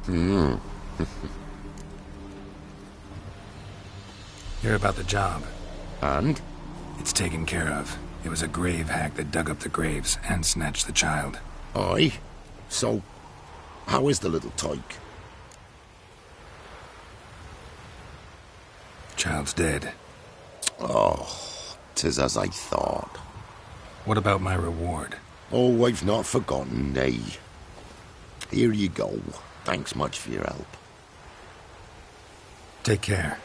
Hear about the job. And? It's taken care of. It was a grave hack that dug up the graves and snatched the child. Aye. So, how is the little tyke? Child's dead. Oh, 'tis as I thought. What about my reward? Oh, I've not forgotten, nay. Here you go. Thanks much for your help. Take care.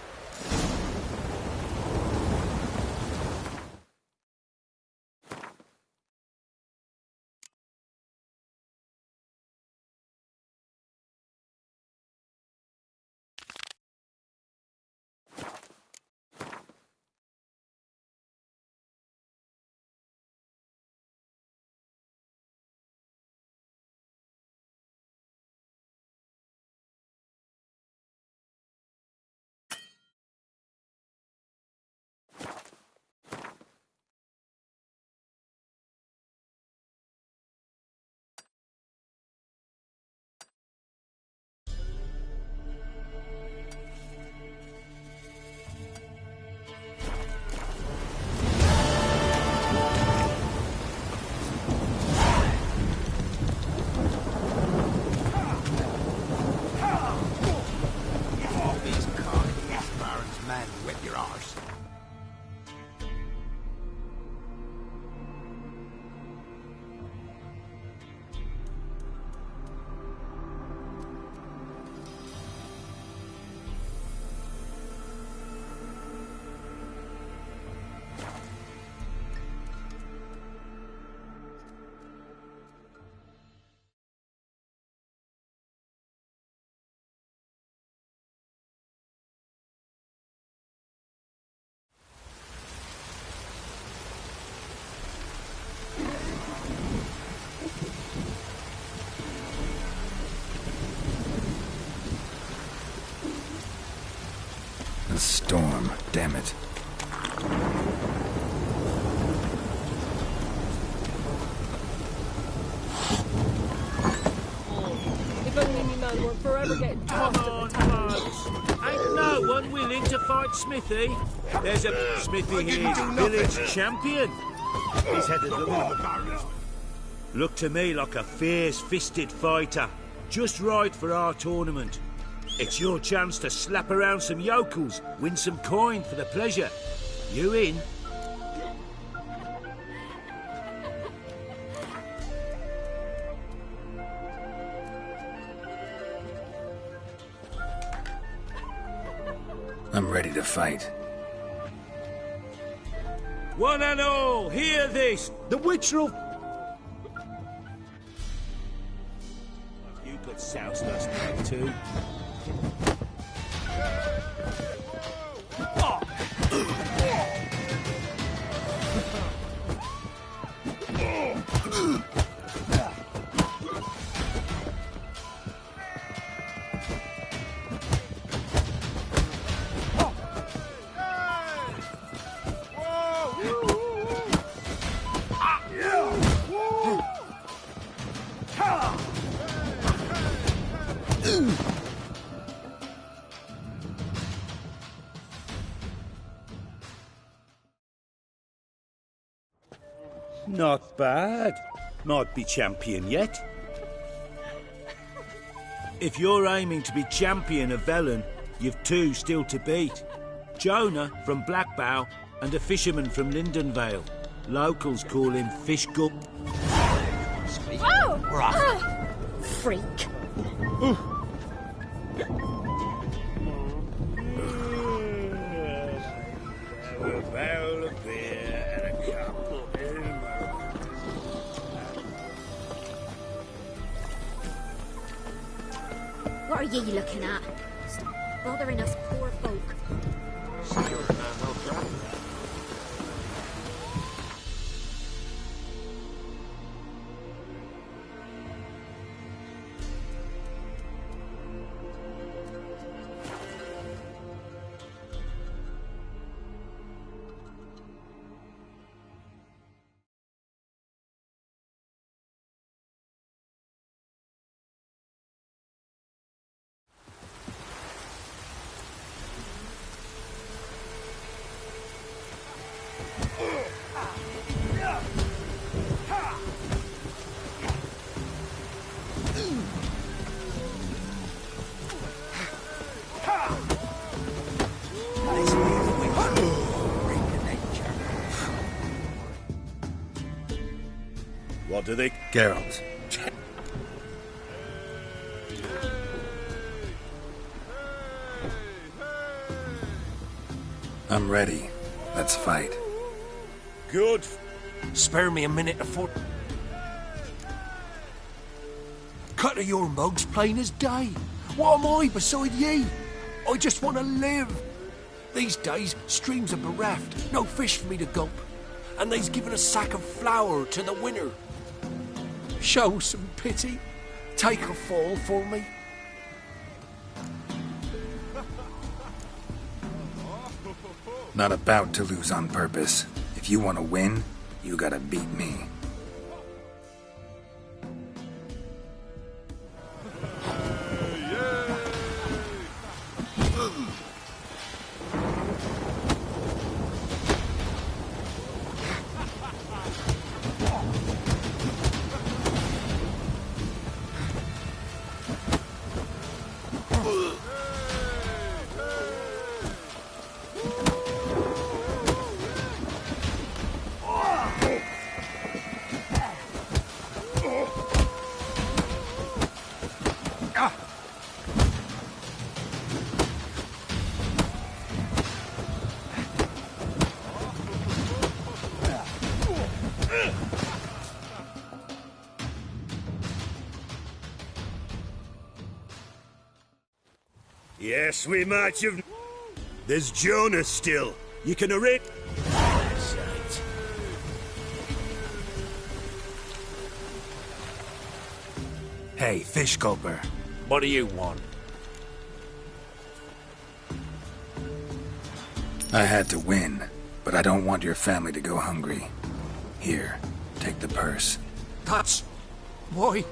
A storm, damn it. If only me man weren't forever getting tossed at the time. Ain't no one willing to fight Smithy. There's a Smithy here, village champion. He's headed the barriers. Look to me like a fierce-fisted fighter. Just right for our tournament. It's your chance to slap around some yokels, win some coin for the pleasure. You in? I'm ready to fight. One and all, hear this! The witcher'll... You could souse us now too. Not bad. Might be champion yet. If you're aiming to be champion of Velen, you've two still to beat. Jonah from Blackbow and a fisherman from Lindenvale. Locals call him Fish Gup. Oh! We're off. Freak. A barrel of beer and a cup. What are ye looking at? Stop bothering us poor folk. See you're a man well traveled. What do they... Geralt. I'm ready. Let's fight. Good. Spare me a minute afore... Cut of your mugs plain as day. What am I beside ye? I just want to live. These days, streams are bereft, no fish for me to gulp. And they's given a sack of flour to the winner. Show some pity. Take a fall for me. Not about to lose on purpose. If you want to win, you gotta beat me. Yes, we might have... There's Jonah still. You can arrange... That's right. Hey, fish gulper. What do you want? I had to win, but I don't want your family to go hungry. Here, take the purse. That's... Why,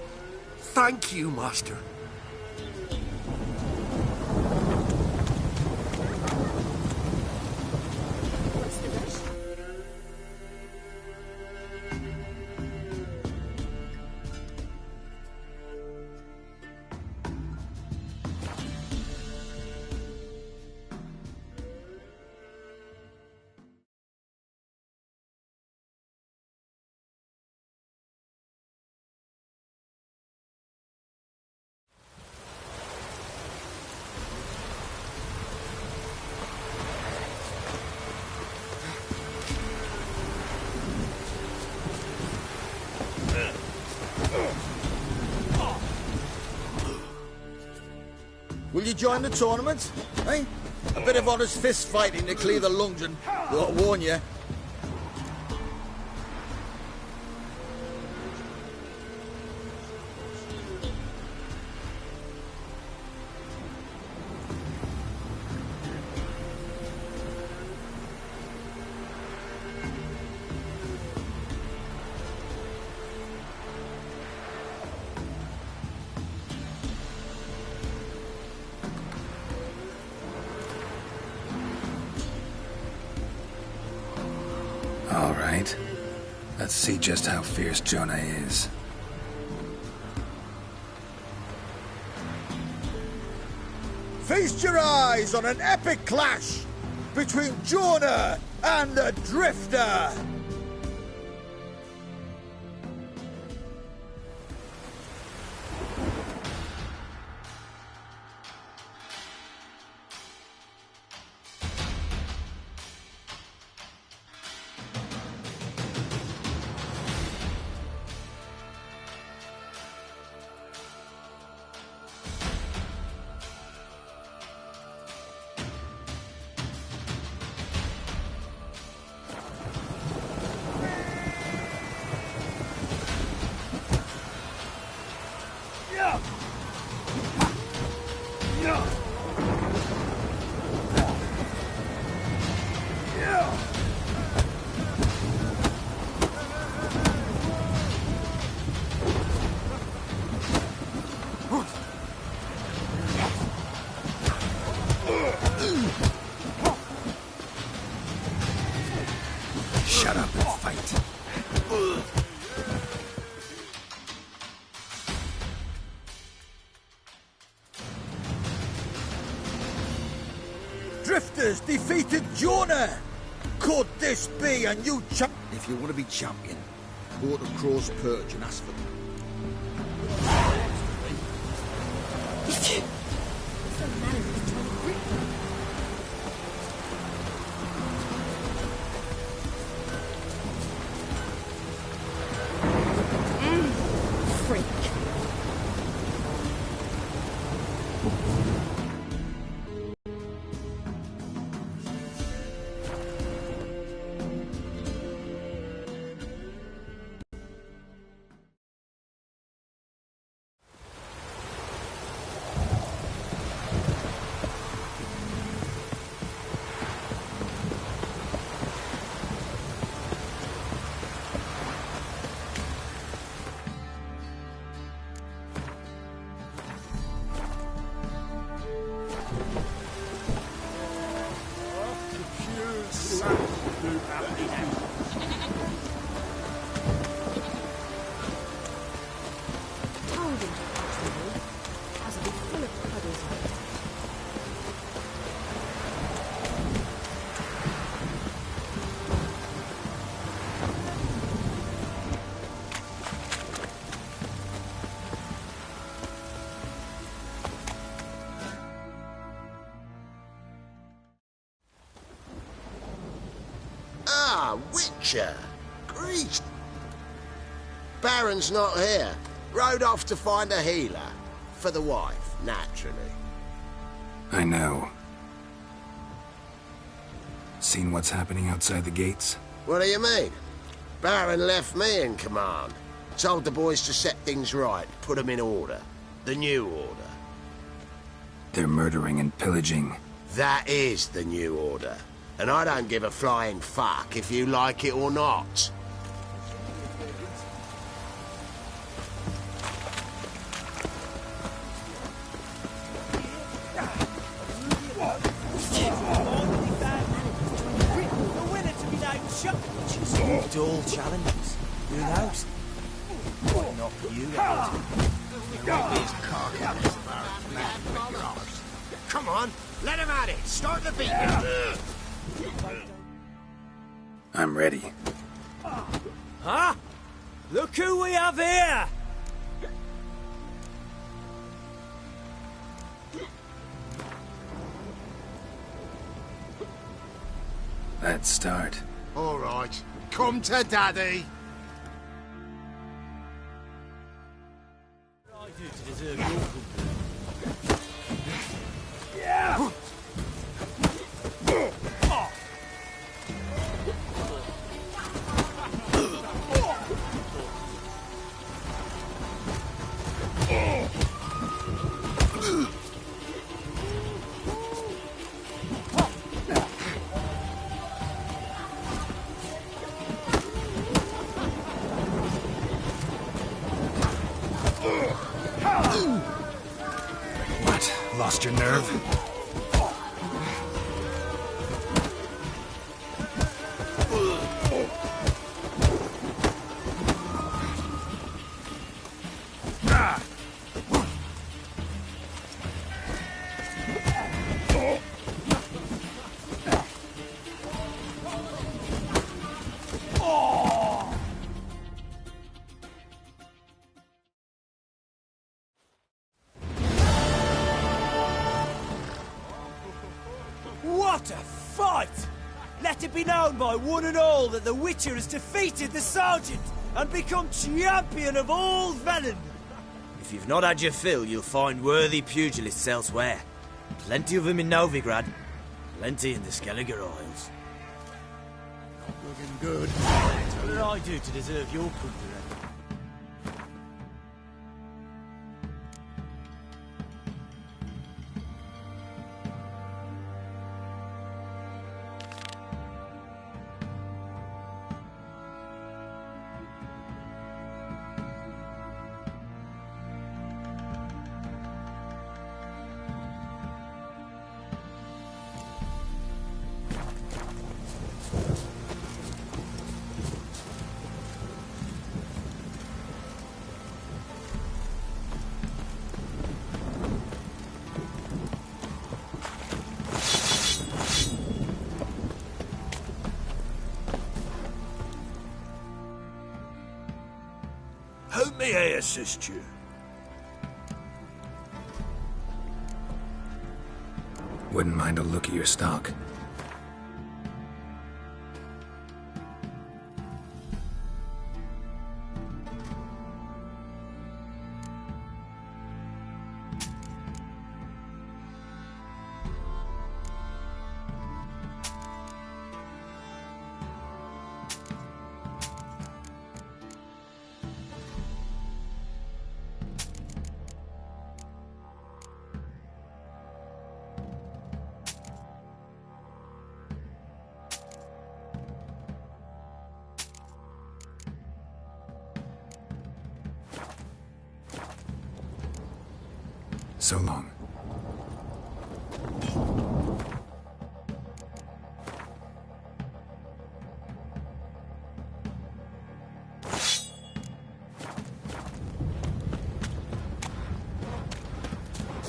thank you, Master. What's the rush? Will you join the tournament? Eh? A bit of honest fist fighting to clear the lungs and... I'll warn you. All right. Let's see just how fierce Jonah is. Feast your eyes on an epic clash between Jonah and the Drifter. Shut up and fight. Drifters defeated Jonah. Could this be a new champ? If you want to be champion, Port of Craw's Perch and ask for them. Some man has been trying to grip them. Freak. Told him to catch the wolf. Has to be full of puddles. Ah, Witcher. Great. Baron's not here. Rode off to find a healer. For the wife, naturally. I know. Seen what's happening outside the gates? What do you mean? Baron left me in command. Told the boys to set things right, put them in order. The new order. They're murdering and pillaging. That is the new order. And I don't give a flying fuck if you like it or not. To all challenges. Who knows? Might knock you out. Come on, let him at it. Start the beating. I'm ready. Huh? Look who we have here! Let's start. All right, come to Daddy. What I do to deserve your company? What? Lost your nerve? What a fight! Let it be known by one and all that the Witcher has defeated the Sergeant and become champion of all Velen. If you've not had your fill, you'll find worthy pugilists elsewhere. Plenty of them in Novigrad, plenty in the Skelliger Isles. Looking good. What did I do to deserve your company? assist you? Wouldn't mind a look at your stock. So long.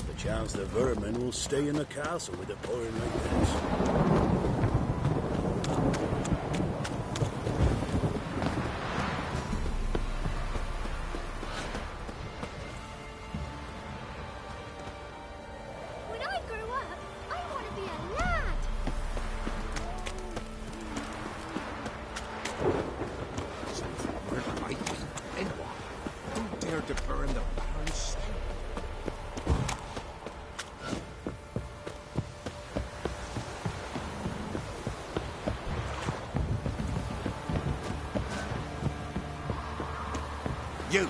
The chance the vermin will stay in the castle with it pouring like this. When I grow up, I want to be a lad. Something weren't right. Then what? Who dared to burn the Baron's stone? You!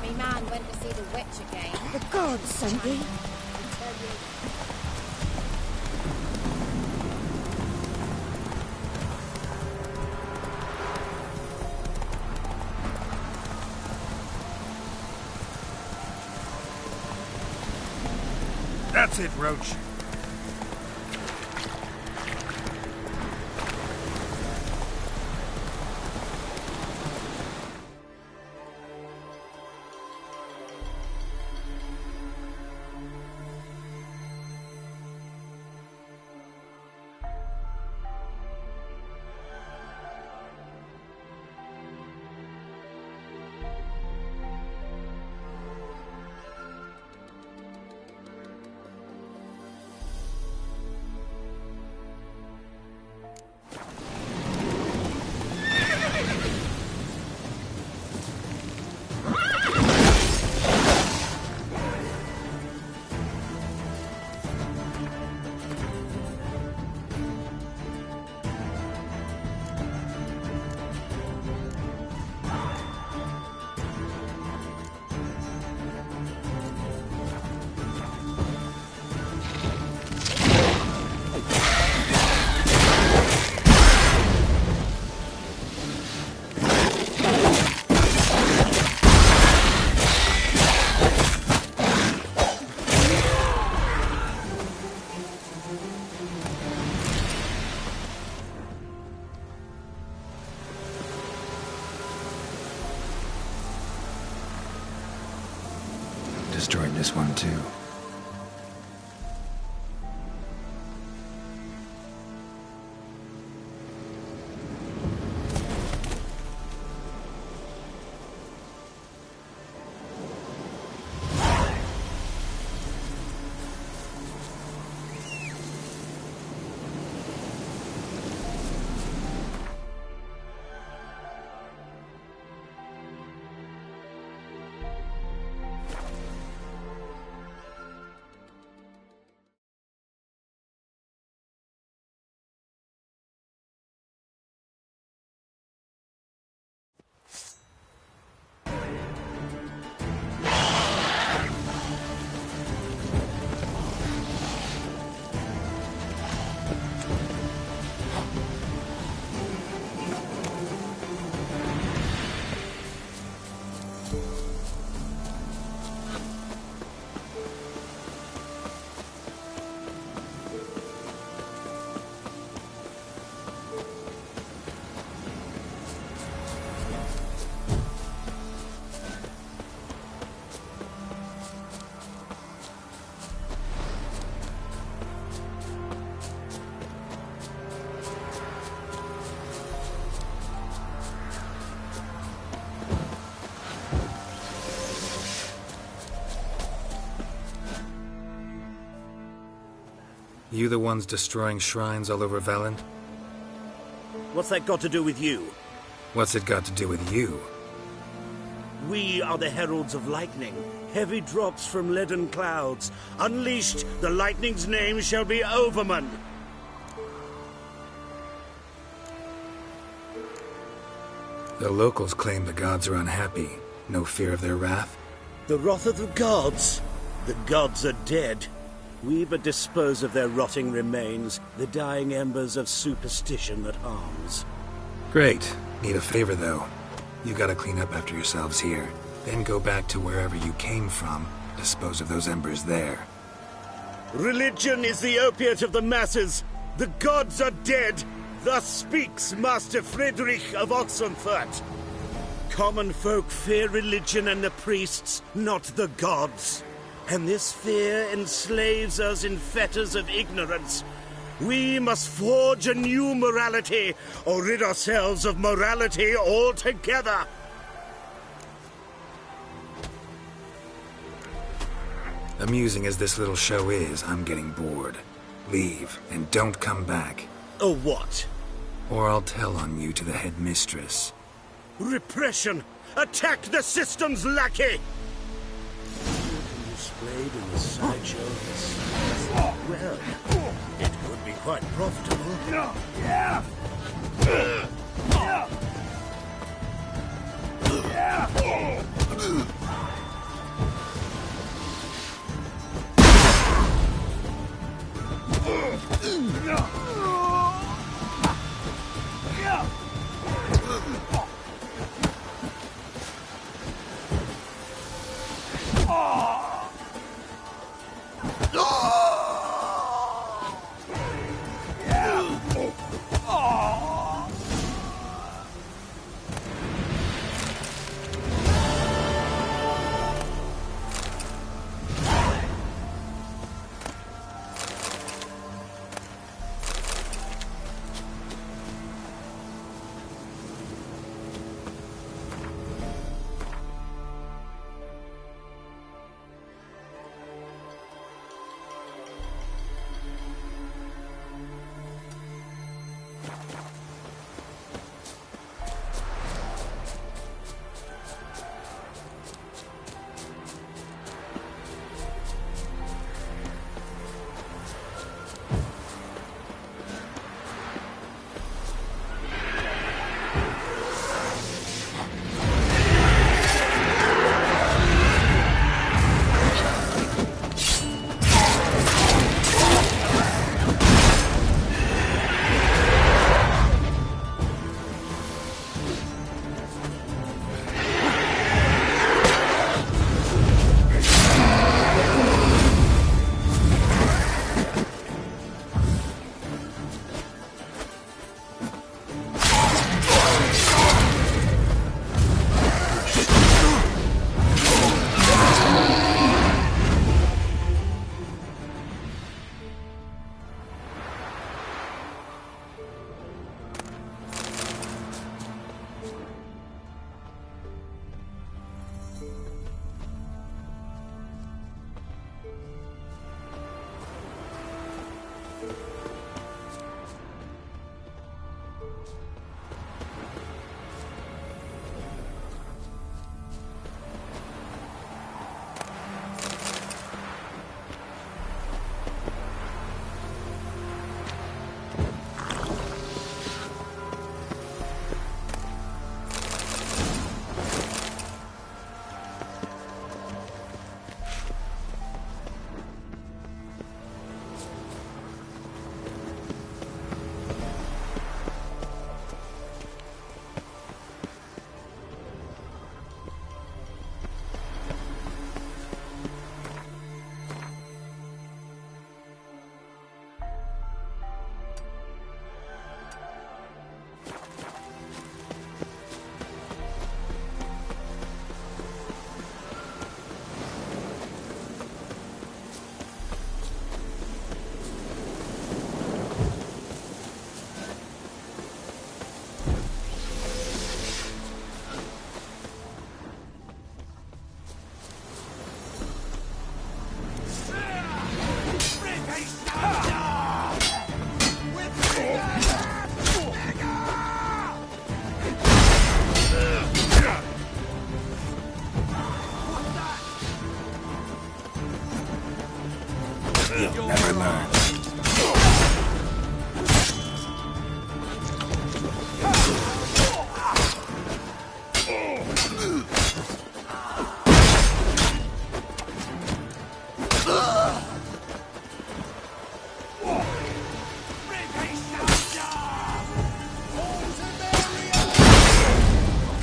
Me man went to see the witch again. The gods sent me. That's it, Roach. Destroyed this one too. You the ones destroying shrines all over Velen? What's that got to do with you? What's it got to do with you? We are the heralds of lightning. Heavy drops from leaden clouds. Unleashed, the lightning's name shall be Overman. The locals claim the gods are unhappy. No fear of their wrath? The wrath of the gods? The gods are dead. We but dispose of their rotting remains, the dying embers of superstition that harms. Great. Need a favor, though. You gotta clean up after yourselves here. Then go back to wherever you came from. Dispose of those embers there. Religion is the opiate of the masses. The gods are dead. Thus speaks Master Friedrich of Oxenfurt. Common folk fear religion and the priests, not the gods. And this fear enslaves us in fetters of ignorance. We must forge a new morality, or rid ourselves of morality altogether. Amusing as this little show is, I'm getting bored. Leave, and don't come back. Oh, what? Or I'll tell on you to the headmistress. Repression! Attack the system's lackey! Displayed in the sideshow of the sun. Well, it could be quite profitable.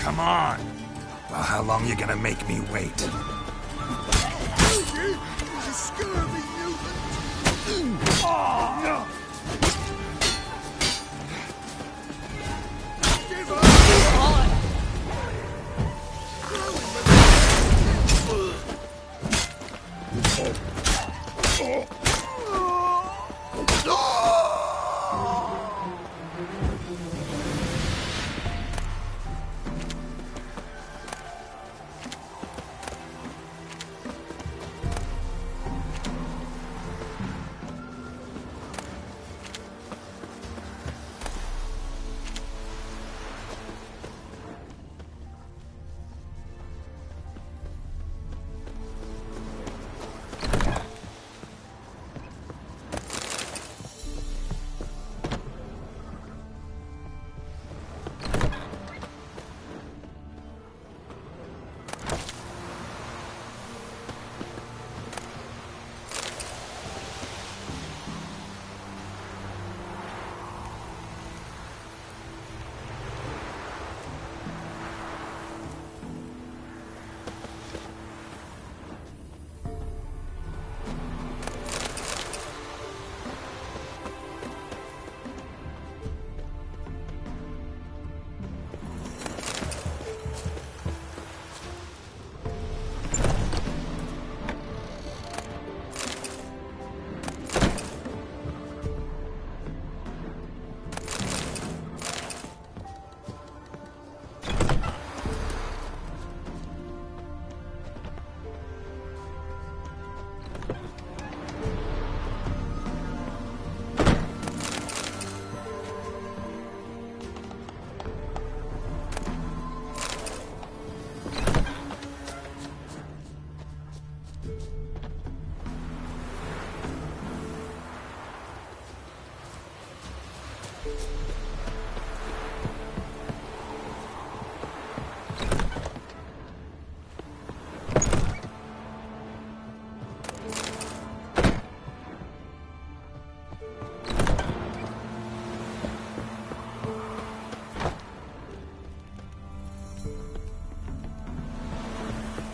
Come on. Well, how long you gonna make me wait? You scurvy mutant! Give up!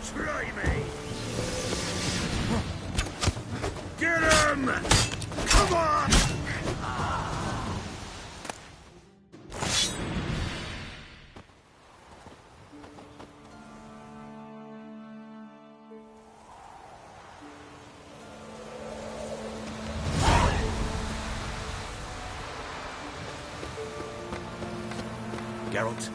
Try me! Get him! Come on! Geralt.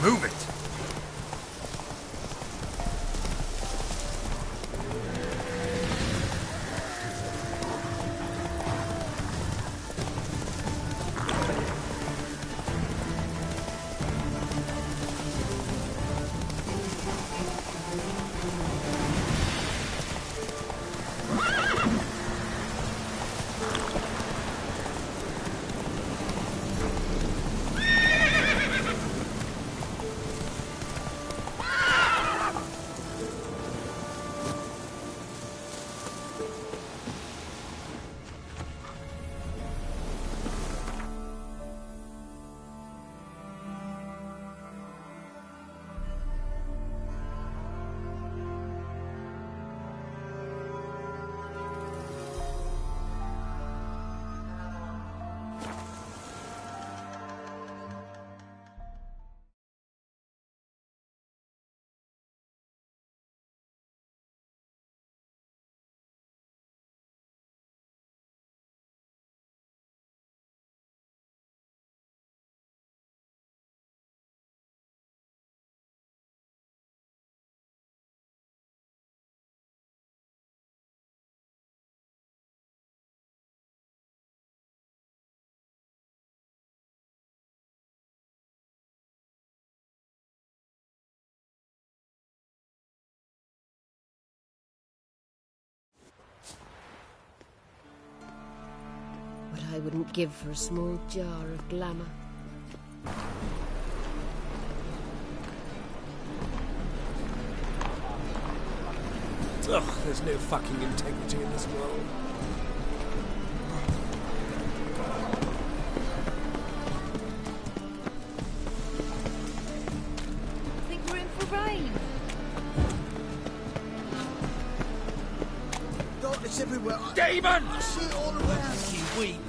Move it! What I wouldn't give for a small jar of glamour. Ugh, there's no fucking integrity in this world. I think we're in for rain. Darkness everywhere. Demon! I see it all around. You weep.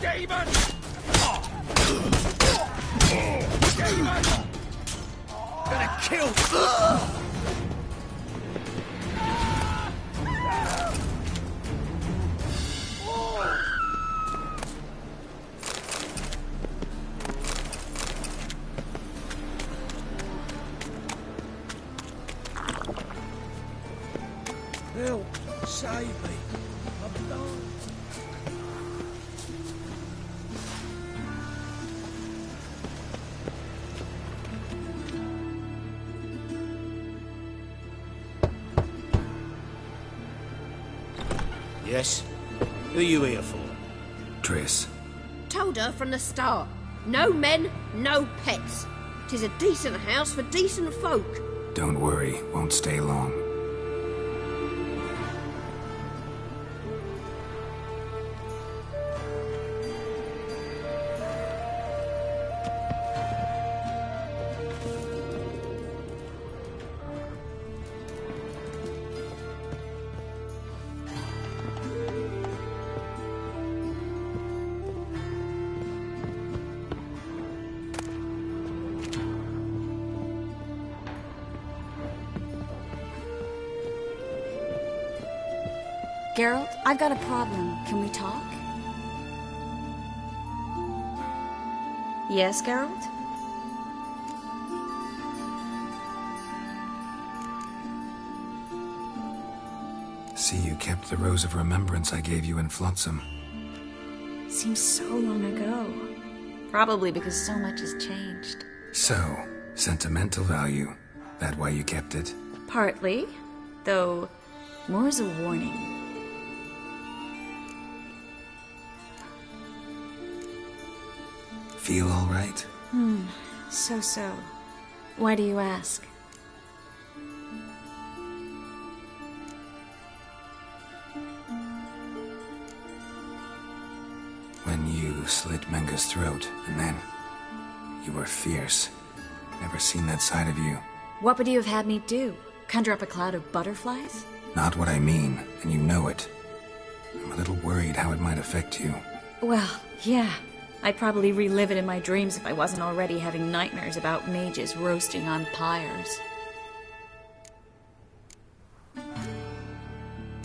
Demon! Demon! Gonna kill you! Help! Save me! I'm dying. Yes? Who are you here for? Triss. Told her from the start. No men, no pets. 'Tis a decent house for decent folk. Don't worry, won't stay long. Geralt, I've got a problem. Can we talk? Yes, Geralt? See, you kept the rose of remembrance I gave you in Flotsam. Seems so long ago. Probably because so much has changed. So, sentimental value. That why you kept it? Partly, though more as a warning. Feel all right? So. Why do you ask? When you slit Menga's throat, and then... you were fierce. Never seen that side of you. What would you have had me do? Conjure up a cloud of butterflies? Not what I mean, and you know it. I'm a little worried how it might affect you. Well, yeah. I'd probably relive it in my dreams if I wasn't already having nightmares about mages roasting on pyres.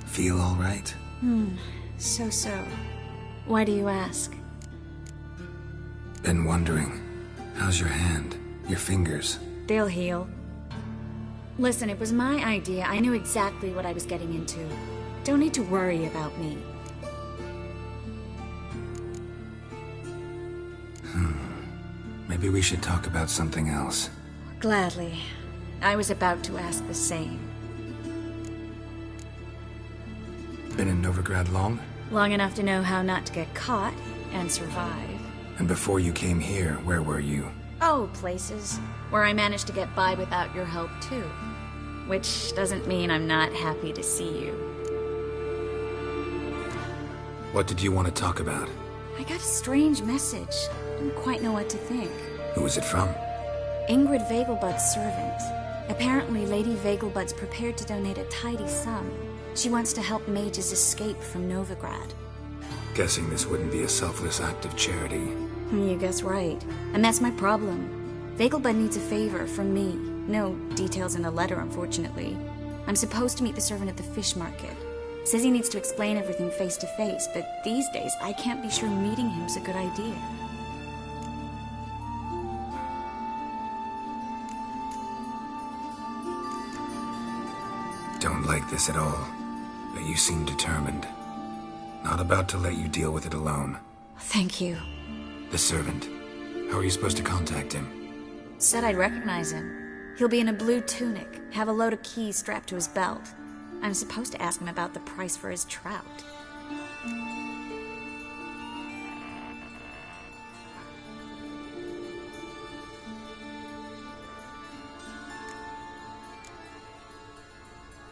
Feel all right? So. Why do you ask? Been wondering. How's your hand? Your fingers? They'll heal. Listen, it was my idea. I knew exactly what I was getting into. Don't need to worry about me. Maybe we should talk about something else. Gladly. I was about to ask the same. Been in Novigrad long? Long enough to know how not to get caught and survive. And before you came here, where were you? Oh, places where I managed to get by without your help, too. Which doesn't mean I'm not happy to see you. What did you want to talk about? I got a strange message. Didn't quite know what to think. Who was it from? Ingrid Vegelbud's servant. Apparently, Lady Vegelbud's prepared to donate a tidy sum. She wants to help mages escape from Novigrad. Guessing this wouldn't be a selfless act of charity. You guess right. And that's my problem. Vegelbud needs a favor from me. No details in the letter, unfortunately. I'm supposed to meet the servant at the fish market. Says he needs to explain everything face to face, but these days I can't be sure meeting him's a good idea. Don't like this at all, but you seem determined. Not about to let you deal with it alone. Thank you. The servant. How are you supposed to contact him? Said I'd recognize him. He'll be in a blue tunic, have a load of keys strapped to his belt. I'm supposed to ask him about the price for his trout.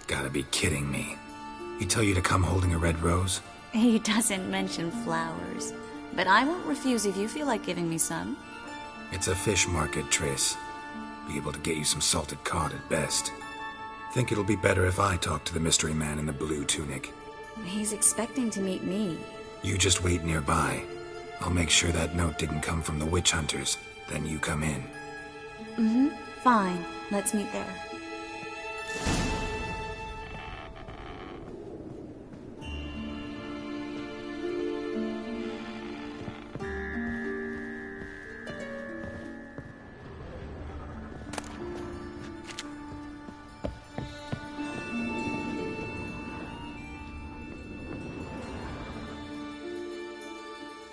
Gotta be kidding me. He tell you to come holding a red rose? He doesn't mention flowers, but I won't refuse if you feel like giving me some. It's a fish market, Triss. Be able to get you some salted cod at best. Think it'll be better if I talk to the mystery man in the blue tunic. He's expecting to meet me. You just wait nearby. I'll make sure that note didn't come from the witch hunters. Then you come in. Fine. Let's meet there.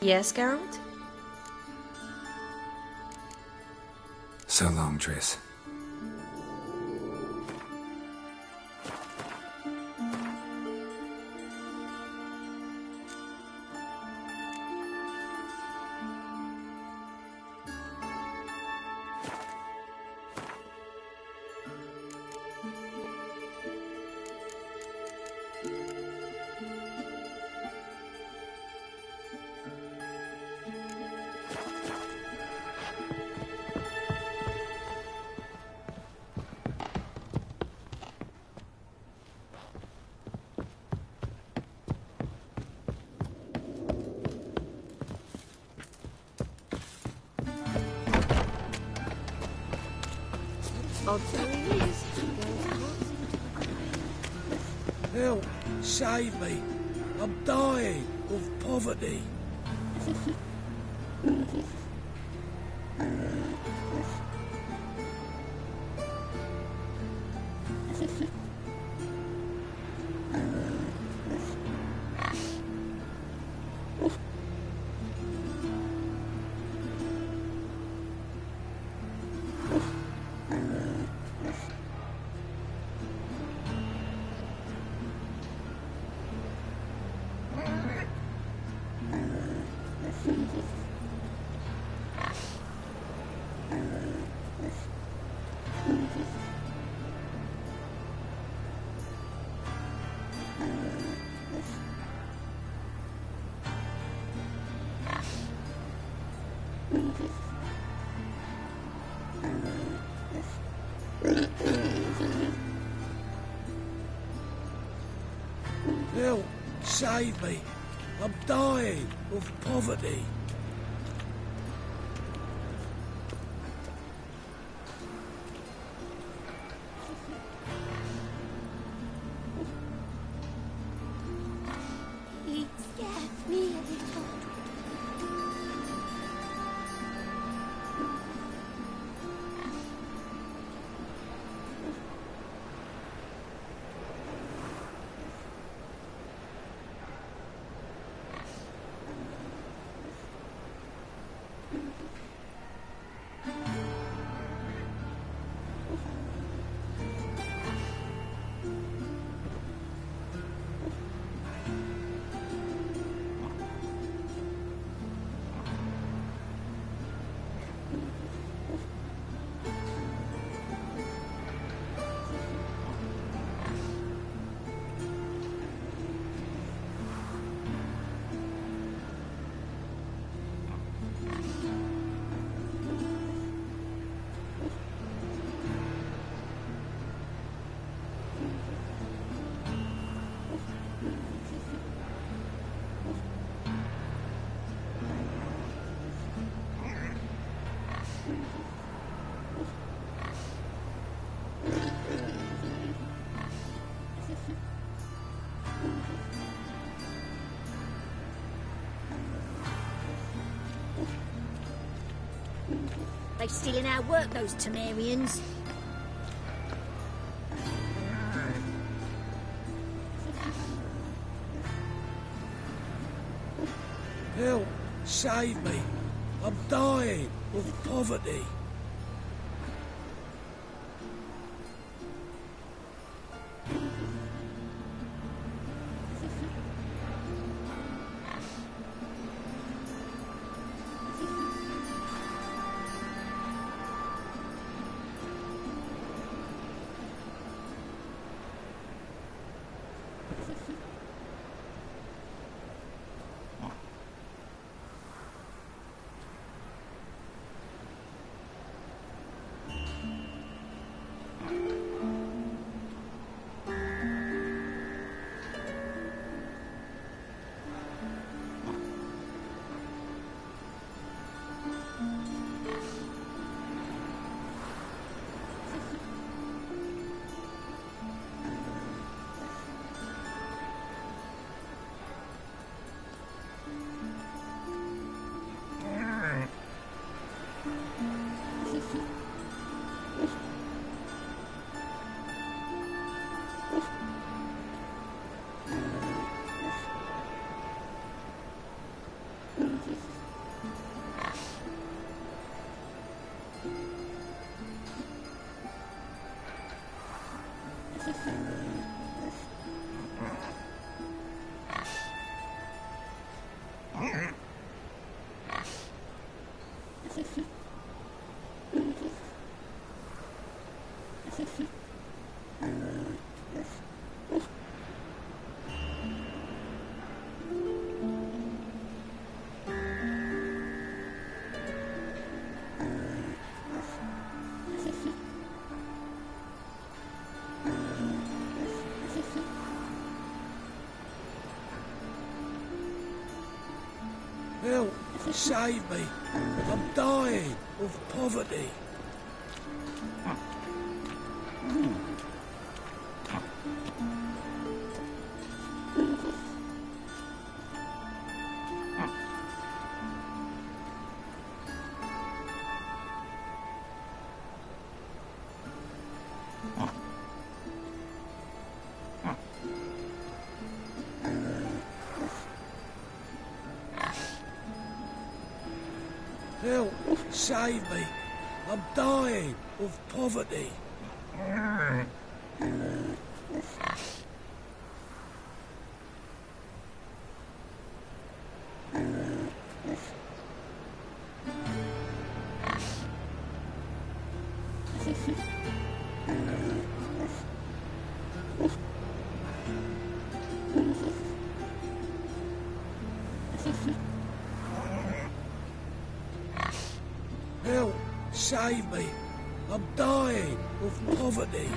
Yes, Geralt? So long, Triss. I'll tell you this. Hell, save me. I'm dying of poverty. Help, save me. I'm dying of poverty. He scares me a little. They stealing our work, those Temerians. Help, save me. I'm dying of poverty. Help, save me. I'm dying of poverty. Help! Save me! I'm dying of poverty. Help! Save me! I'm dying of poverty.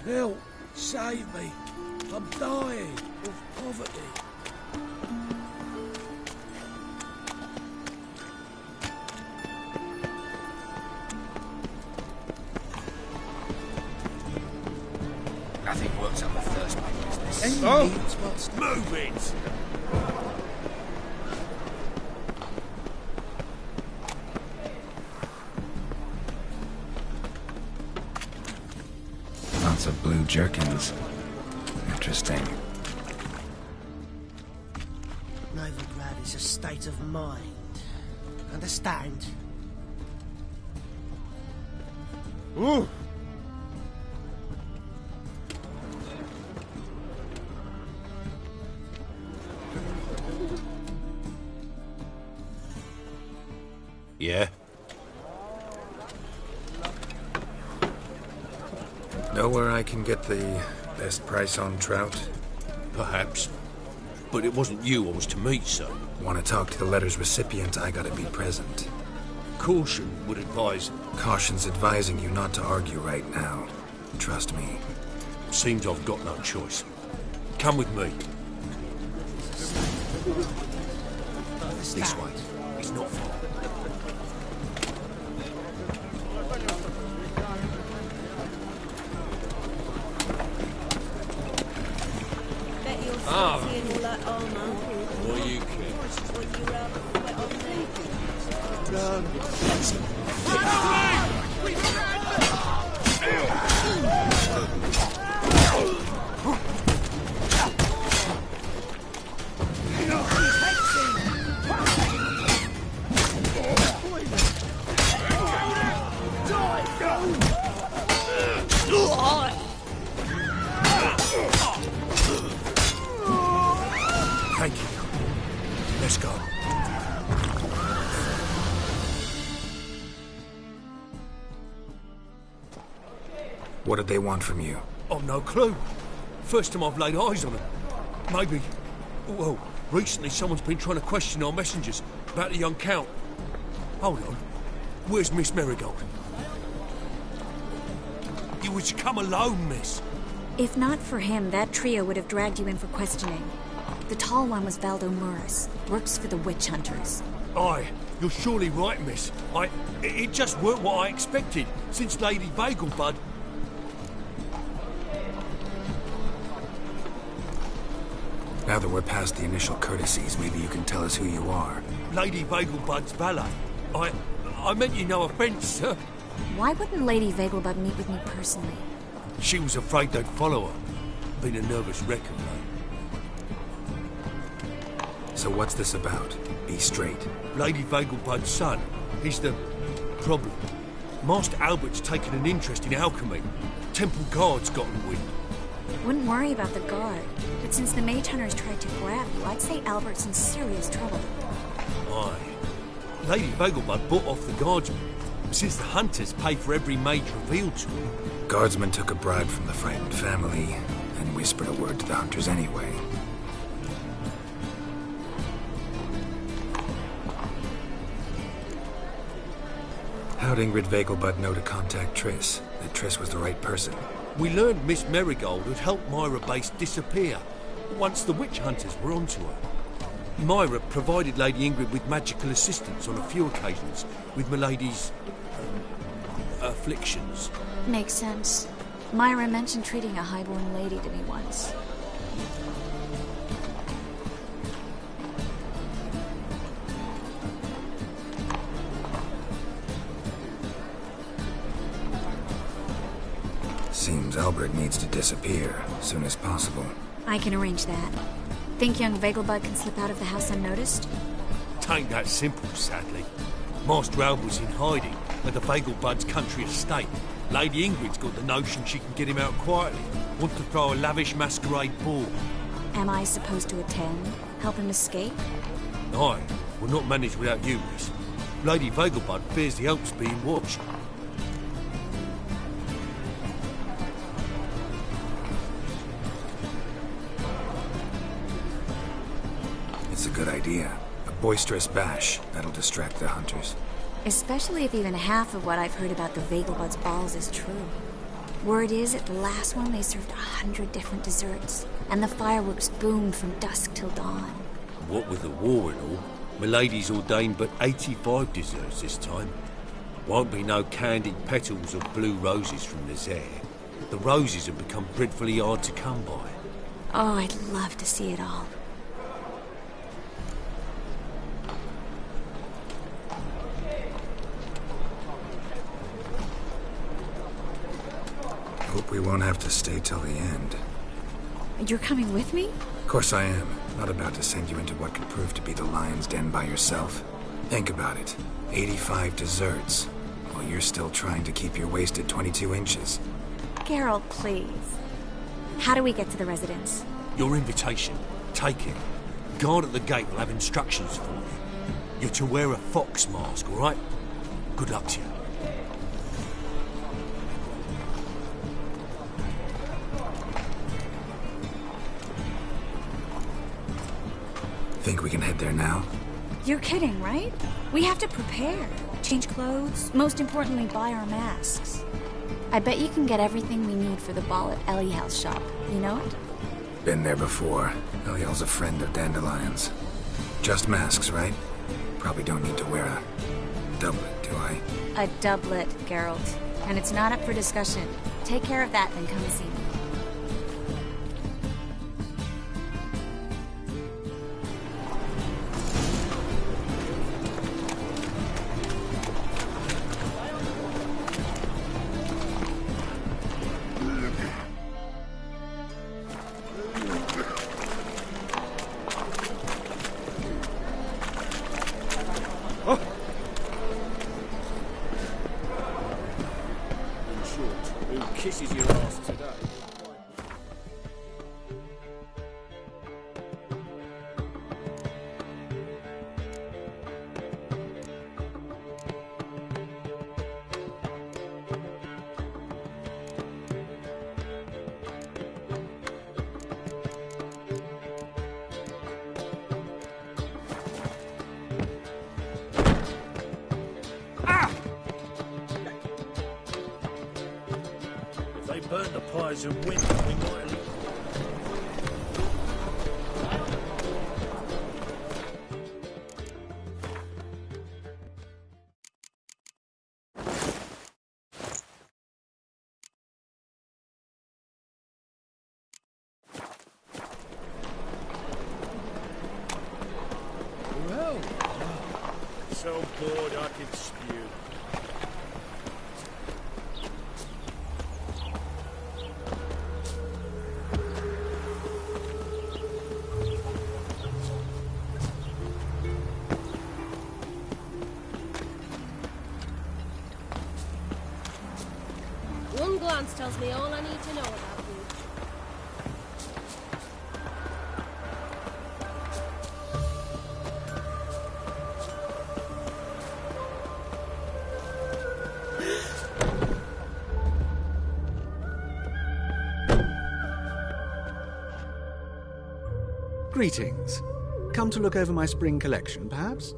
Help! Save me! I'm dying of poverty. Nothing works on the first mate business. Move it! Lots of blue jerkins. Interesting. Novigrad is a state of mind. Understand? Ooh. Yeah? Know where I can get the best price on trout? Perhaps. But it wasn't you I was to meet, sir. Want to talk to the letter's recipient, I gotta be present. Caution would advise... Caution's advising you not to argue right now. Trust me. Seems I've got no choice. Come with me. This way. It's not far. Bet you're salty in all that armour. What do you care? When you wet on me. Thank you. Let's go. What did they want from you? I've no clue. First time I've laid eyes on them. Maybe... Well, recently someone's been trying to question our messengers about the young Count. Hold on. Where's Miss Marigold? You was to come alone, miss. If not for him, that trio would have dragged you in for questioning. The tall one was Valdo Murris, works for the witch hunters. Aye, you're surely right, miss. It just weren't what I expected, since Lady Bagelbud... Now that we're past the initial courtesies, maybe you can tell us who you are. Lady Vegelbud's valet. I meant you no offence, sir. Why wouldn't Lady Vegelbud meet with me personally? She was afraid they'd follow her. Been a nervous wreck of late. So what's this about? Be straight. Lady Vegelbud's son. He's the problem. Master Albert's taken an interest in alchemy. Temple Guard's gotten wind. Wouldn't worry about the guard, but since the mage hunters tried to grab you, I'd say Albert's in serious trouble. Aye. Lady Vegelbud bought off the guardsmen, since the hunters pay for every mage revealed to them. Guardsmen took a bribe from the frightened family and whispered a word to the hunters anyway. How'd Ingrid Vegelbud know to contact Triss? That Triss was the right person? We learned Miss Marigold had helped Myra Base disappear once the witch hunters were onto her. Myra provided Lady Ingrid with magical assistance on a few occasions with Milady's afflictions. Makes sense. Myra mentioned treating a highborn lady to me once. Seems Albert needs to disappear as soon as possible. I can arrange that. Think young Vegelbud can slip out of the house unnoticed? Tain't that simple, sadly. Master Albert's in hiding at the Vegelbud's country estate. Lady Ingrid's got the notion she can get him out quietly. Wants to throw a lavish masquerade ball. Am I supposed to attend? Help him escape? Aye, we'll not manage without you, miss. Lady Vegelbud fears the Alps being watched. It's a good idea. A boisterous bash. That'll distract the hunters. Especially if even half of what I've heard about the Vegelbud's balls is true. Word is, at the last one they served 100 different desserts, and the fireworks boomed from dusk till dawn. What with the war and all, Milady's ordained but 85 desserts this time. Won't be no candied petals or blue roses from Nazaire. The roses have become dreadfully hard to come by. Oh, I'd love to see it all. Hope we won't have to stay till the end. You're coming with me? Of course I am. Not about to send you into what could prove to be the lion's den by yourself. Think about it. 85 desserts, while you're still trying to keep your waist at 22 inches. Geralt, please. How do we get to the residence? Your invitation. Take it. Guard at the gate will have instructions for you. You're to wear a fox mask, all right? Good luck to you. Think we can head there now? You're kidding, right? We have to prepare. Change clothes. Most importantly, buy our masks. I bet you can get everything we need for the ball at Eliel's shop. You know it? Been there before. Eliel's a friend of Dandelion's. Just masks, right? Probably don't need to wear a doublet, do I? A doublet, Geralt. And it's not up for discussion. Take care of that, then come and see me. Kisses your ass today. Burn the pies and win, we might leave. so bored I can spew. One glance tells me all I need to know about you. Greetings. Come to look over my spring collection, perhaps?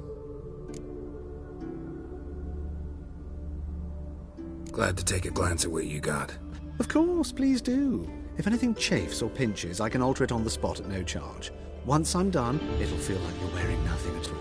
Glad to take a glance at what you got. Of course, please do. If anything chafes or pinches, I can alter it on the spot at no charge. Once I'm done, it'll feel like you're wearing nothing at all.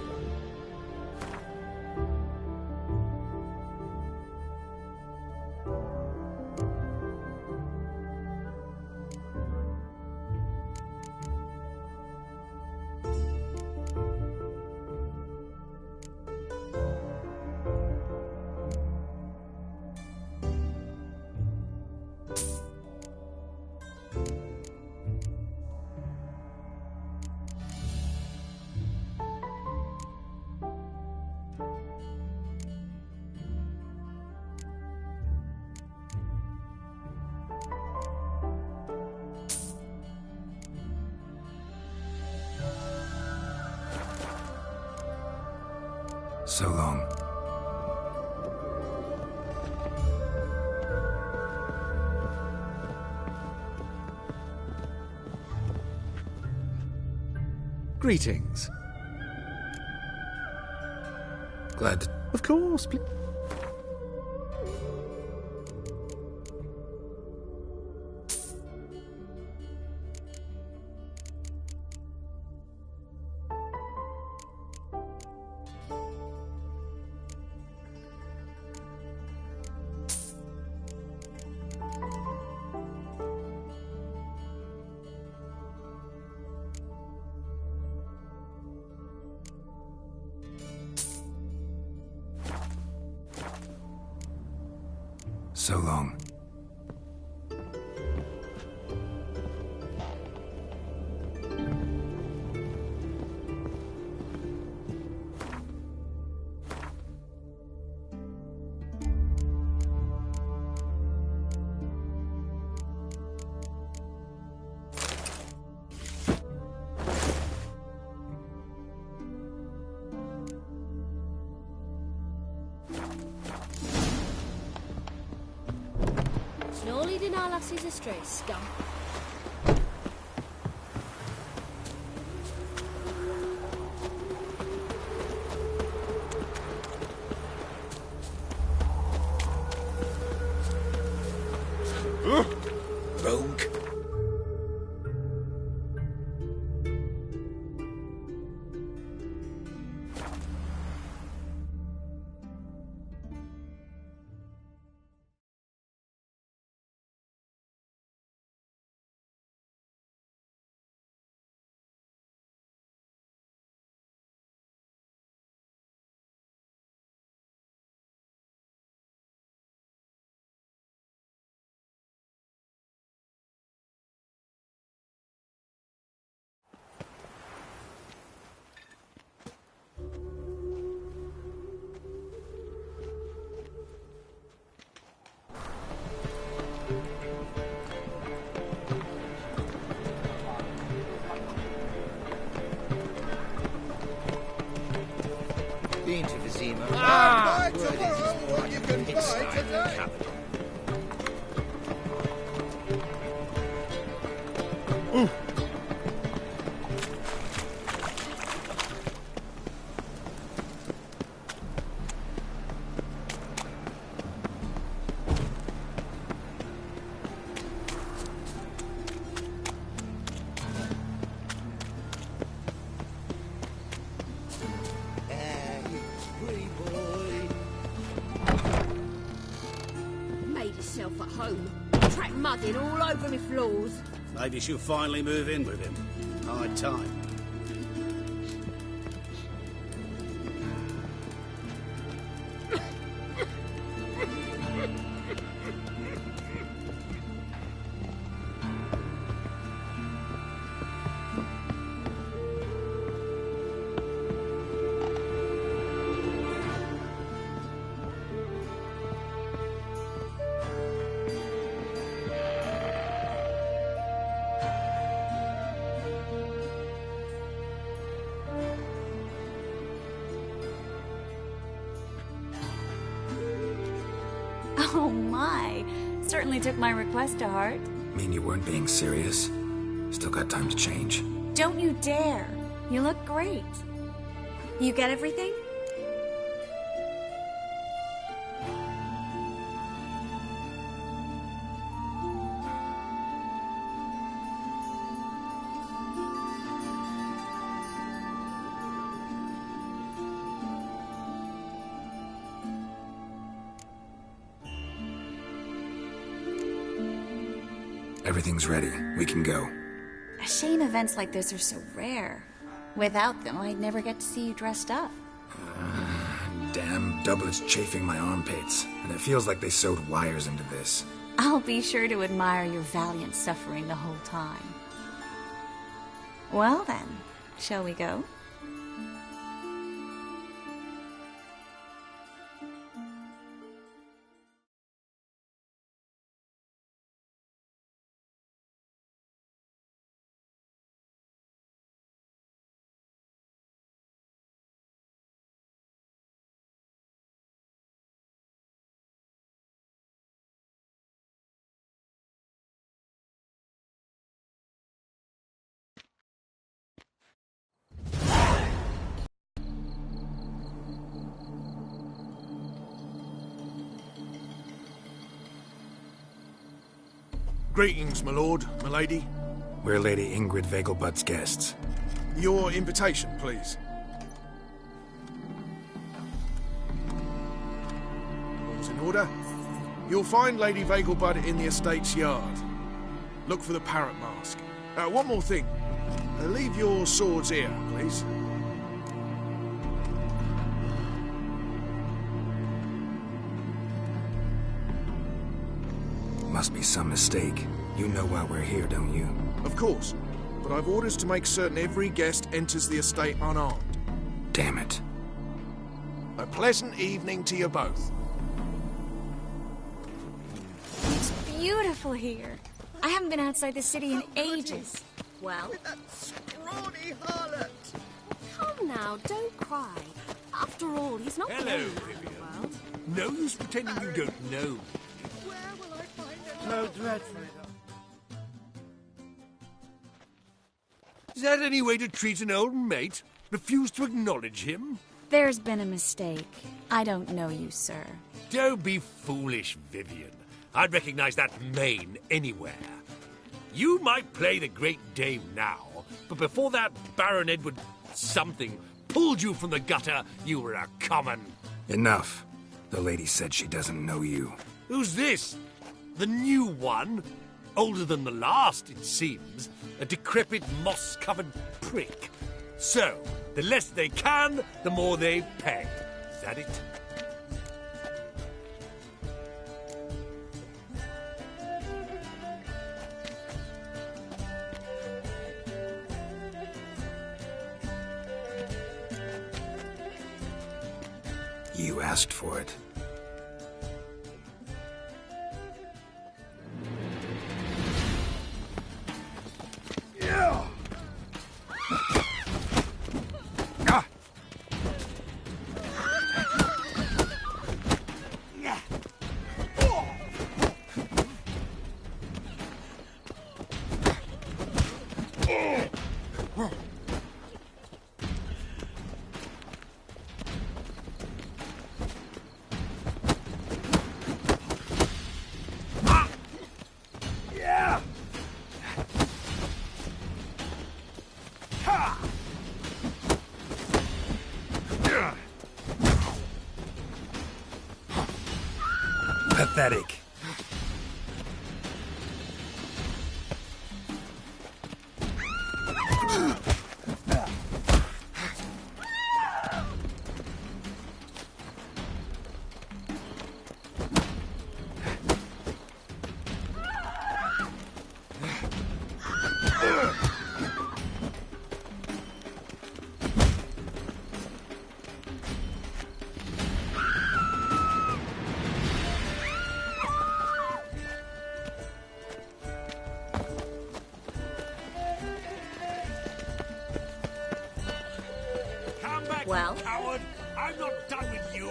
So long. Greetings. Glad to... Of course, please. So long. No leading our lassies astray, scum. Rogue. Been to Vizima. Buy Word is tomorrow it's more what like you a can buy pigsty than today. capital. Made herself at home. Track mudding all over me floors. Maybe she'll finally move in with him. High time. Oh my. Certainly took my request to heart. Mean you weren't being serious? Still got time to change. Don't you dare. You look great. You get everything? Everything's ready. We can go. A shame events like this are so rare. Without them, I'd never get to see you dressed up. Damn doublets chafing my armpits, and it feels like they sewed wires into this. I'll be sure to admire your valiant suffering the whole time. Well then, shall we go? Greetings, my lord, my lady. We're Lady Ingrid Vegelbud's guests. Your invitation, please. All's in order. You'll find Lady Vegelbud in the estate's yard. Look for the parrot mask. One more thing. Leave your swords here, please. Must be some mistake. You know why we're here, don't you? Of course. But I've orders to make certain every guest enters the estate unarmed. Damn it. A pleasant evening to you both. It's beautiful here. I haven't been outside the city in ages. Well? With that scrawny harlot. Come now, don't cry. After all, he's not Hello, the only man in Vivian. the world. No use pretending you don't know. Where will I find it? No dreadful. Is that any way to treat an old mate? Refuse to acknowledge him? There's been a mistake. I don't know you, sir. Don't be foolish, Vivian. I'd recognize that mane anywhere. You might play the great dame now, but before that Baron Edward something pulled you from the gutter, you were a common. Enough. The lady said she doesn't know you. Who's this? The new one? Older than the last, it seems. A decrepit, moss-covered prick. So, the less they can, the more they pay. Is that it? You asked for it. Pathetic. Well? Coward! I'm not done with you!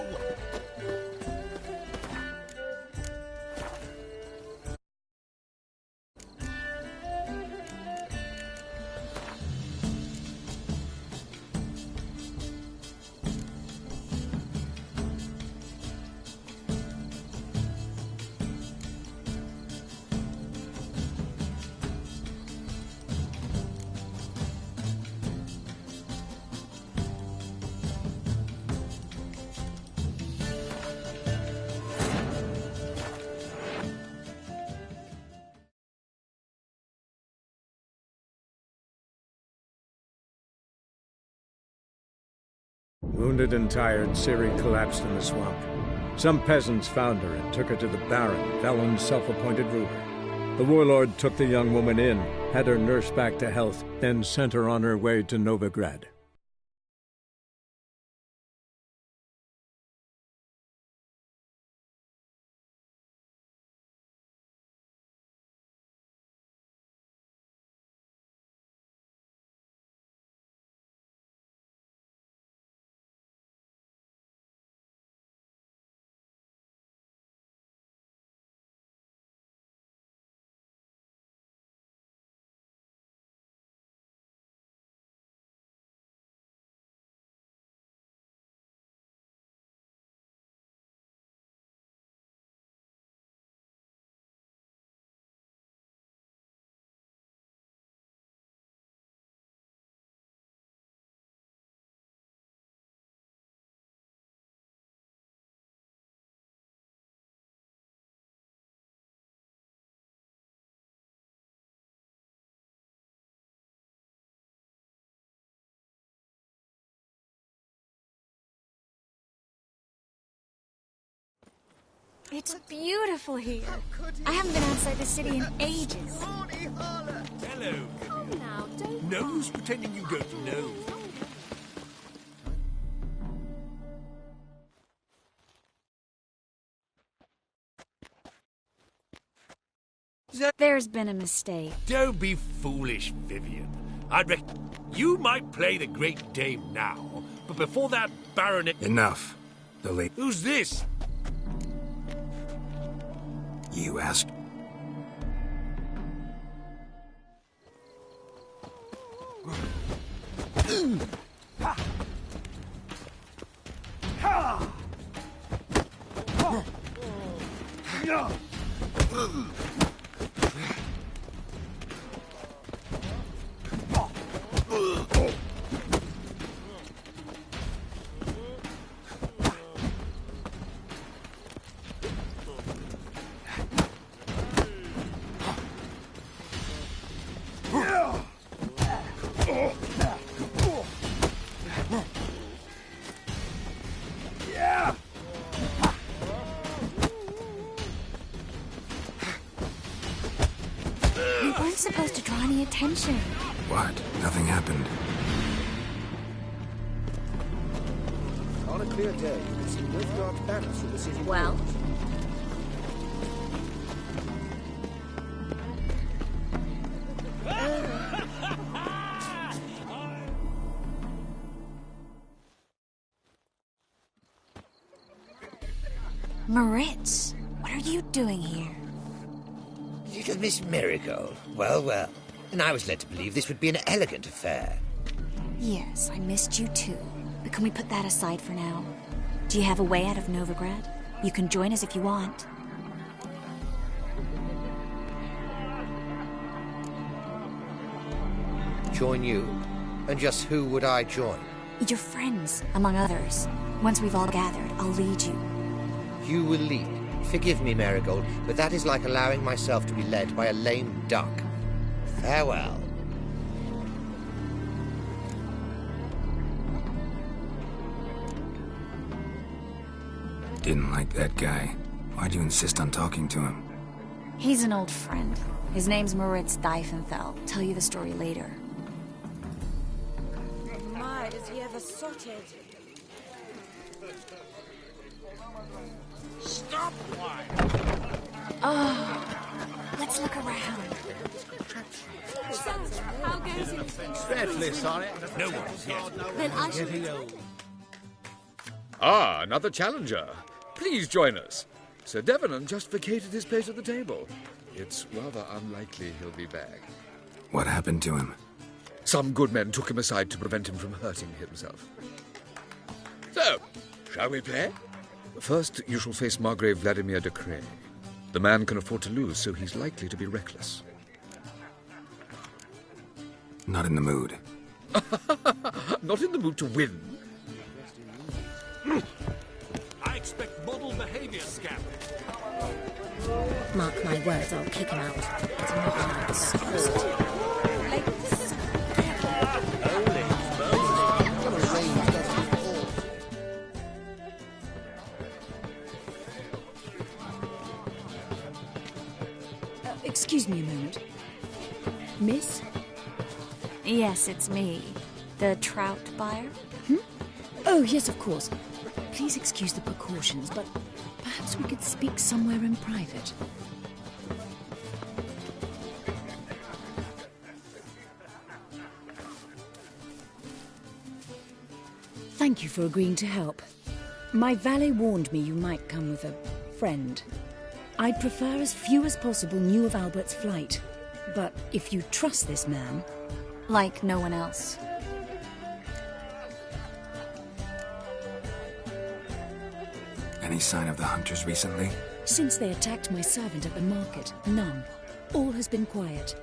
Wounded and tired, Ciri collapsed in the swamp. Some peasants found her and took her to the Baron, Velen's self-appointed ruler. The warlord took the young woman in, had her nursed back to health, then sent her on her way to Novigrad. It's beautiful here. I haven't been outside the city in ages. Hello. Come now, don't... No use pretending you don't know. There's been a mistake. Don't be foolish, Vivian. I'd reckon you might play the great dame now, but before that baronet... Enough. The late... Who's this? You asked. We weren't supposed to draw any attention. What? Nothing happened. On a clear day, you can see Nilfgaard's banners through the city. Well? Moritz, what are you doing here? Little Miss Marigold. Well, well. And I was led to believe this would be an elegant affair. Yes, I missed you too. But can we put that aside for now? Do you have a way out of Novigrad? You can join us if you want. Join you? And just who would I join? Your friends, among others. Once we've all gathered, I'll lead you. You will lead. Forgive me, Marigold, but that is like allowing myself to be led by a lame duck. Farewell. Didn't like that guy. Why'd you insist on talking to him? He's an old friend. His name's Moritz Diefenfeld. Tell you the story later. My, is he ever sotted? Stop! Why? Oh, let's look around. So, how goes it? Breathless on it. No one's yet. Then I should... Getting old. Ah, another challenger. Please join us. Sir Devenant just vacated his place at the table. It's rather unlikely he'll be back. What happened to him? Some good men took him aside to prevent him from hurting himself. So, shall we play? First, you shall face Margrave Vladimir de Cray. The man can afford to lose, so he's likely to be reckless. Not in the mood. Not in the mood to win. I expect model behavior, Scamp. Mark my words, I'll kick him out. It's not allowed to sport. Excuse me a moment. Miss? Yes, it's me. The trout buyer? Oh, yes, of course. Please excuse the precautions, but perhaps we could speak somewhere in private. Thank you for agreeing to help. My valet warned me you might come with a friend. I'd prefer as few as possible knew of Albert's flight. But if you trust this man... Like no one else. Any sign of the hunters recently? Since they attacked my servant at the market, none. All has been quiet.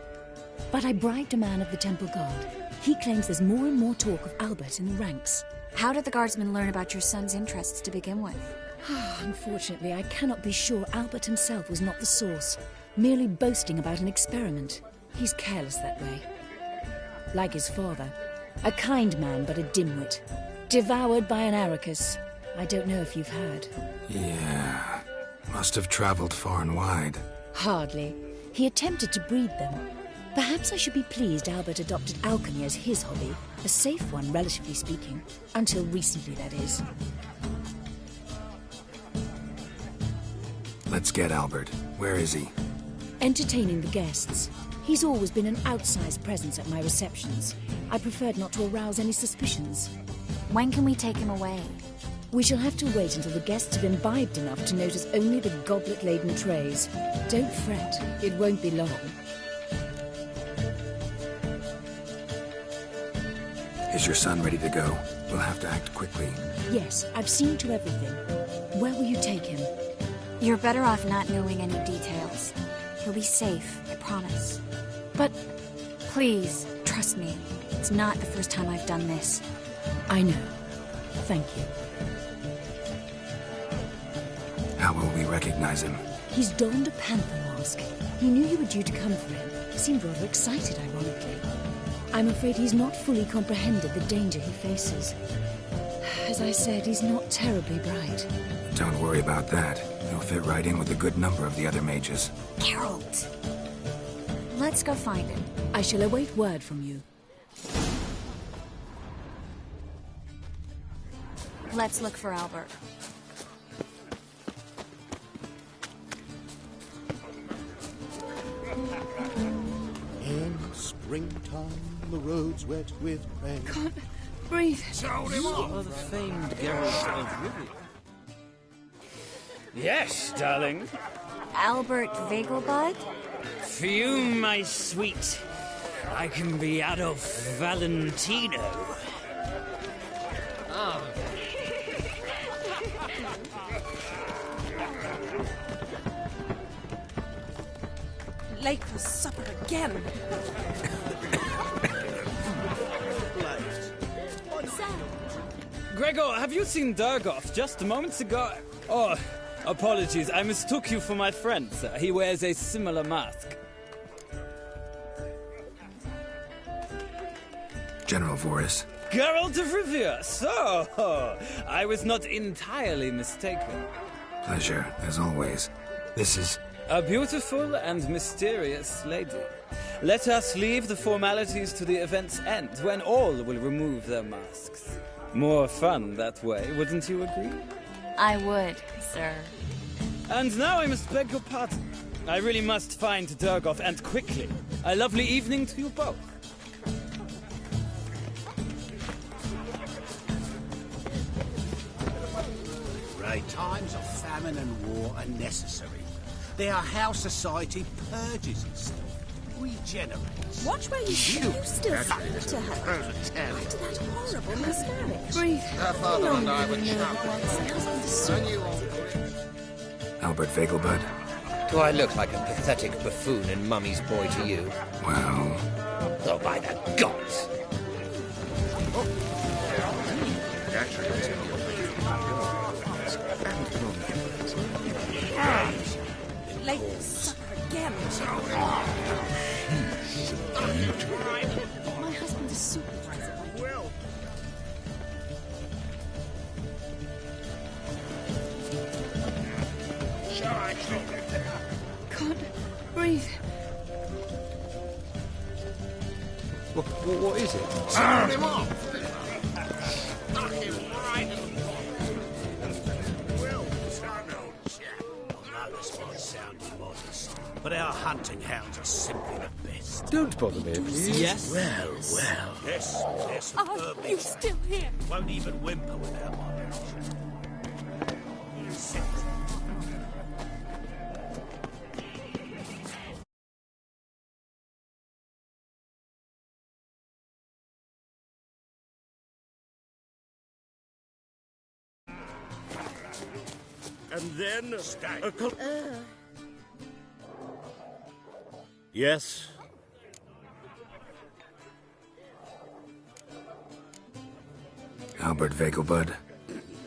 But I bribed a man of the Temple Guard. He claims there's more and more talk of Albert in the ranks. How did the guardsmen learn about your son's interests to begin with? Unfortunately, I cannot be sure Albert himself was not the source, merely boasting about an experiment. He's careless that way. Like his father, a kind man but a dimwit. Devoured by an Arrakis. I don't know if you've heard. Yeah. Must have traveled far and wide. Hardly. He attempted to breed them. Perhaps I should be pleased Albert adopted alchemy as his hobby. A safe one, relatively speaking. Until recently, that is. Let's get Albert. Where is he? Entertaining the guests. He's always been an outsized presence at my receptions. I preferred not to arouse any suspicions. When can we take him away? We shall have to wait until the guests have imbibed enough to notice only the goblet-laden trays. Don't fret, it won't be long. Is your son ready to go? We'll have to act quickly. Yes, I've seen to everything. Where will you take him? You're better off not knowing any details. He'll be safe, I promise. But... Please, trust me. It's not the first time I've done this. I know. Thank you. How will we recognize him? He's donned a panther mask. He knew you were due to come for him. Seemed rather excited, ironically. I'm afraid he's not fully comprehended the danger he faces. As I said, he's not terribly bright. Don't worry about that. He'll fit right in with a good number of the other mages. Geralt! Let's go find him. I shall await word from you. Let's look for Albert. In springtime, the roads wet with rain. Can't breathe. Sold him off. Are the famed Geralt of Rivia. Yes, darling. Albert Vegelbud? Fume, my sweet. I can be Adolf Valentino. Ah. Late for supper again. Gregor, have you seen Durgoff just moments ago? Oh, apologies. I mistook you for my friend, sir. He wears a similar mask. General Voris. Geralt of Rivia. So, I was not entirely mistaken. Pleasure, as always. This is... A beautiful and mysterious lady. Let us leave the formalities to the event's end, when all will remove their masks. More fun that way, wouldn't you agree? I would, sir. And now I must beg your pardon. I really must find Durgoff, and quickly. A lovely evening to you both. Right, times of famine and war are necessary. They are how society purges itself, regenerates. Watch where you shoot. You still speak to her. After that horrible mistake. Breathe. Her father and I were Albert Vegelbud? Do I look like a pathetic buffoon and Mummy's boy to you? Well... Oh, by the gods! Late for supper again. My husband is supervisor. Well. Can't breathe. What is it? Sound him off! But our hunting hounds are simply the best. Don't bother me, please. Yes? Well. Yes, Oh, you're still here. Won't even whimper without my permission. Sit. And then... Yes? Albert Vegelbud?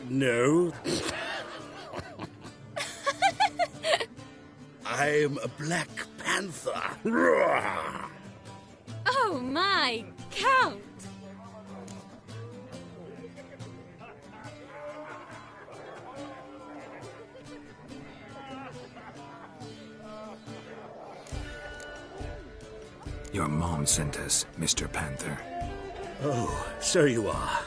No. I'm a Black Panther. Oh my, Count! Your mom sent us, Mr. Panther. Oh, so you are.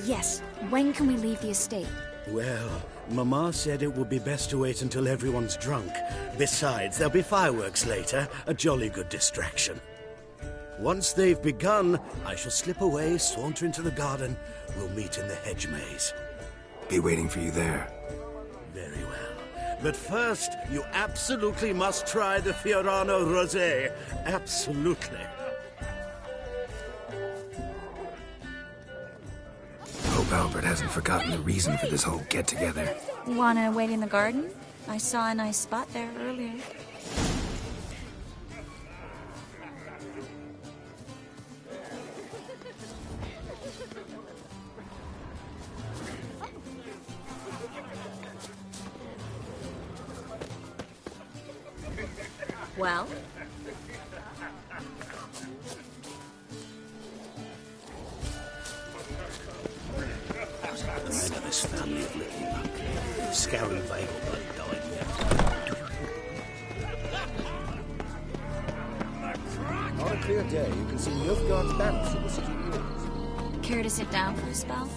Yes. When can we leave the estate? Well, Mama said it would be best to wait until everyone's drunk. Besides, there'll be fireworks later, a jolly good distraction. Once they've begun, I shall slip away, saunter into the garden. We'll meet in the hedge maze. Be waiting for you there. Very well. But first, you absolutely must try the Fiorano Rosé. Absolutely. Hope Albert hasn't forgotten the reason for this whole get-together. Wanna wait in the garden? I saw a nice spot there earlier. Well? The men of this family of little luck. Scouring Vegelbud died yet. On a clear day, you can see Nilfgaard's banners from the city walls. Care to sit down for a spell?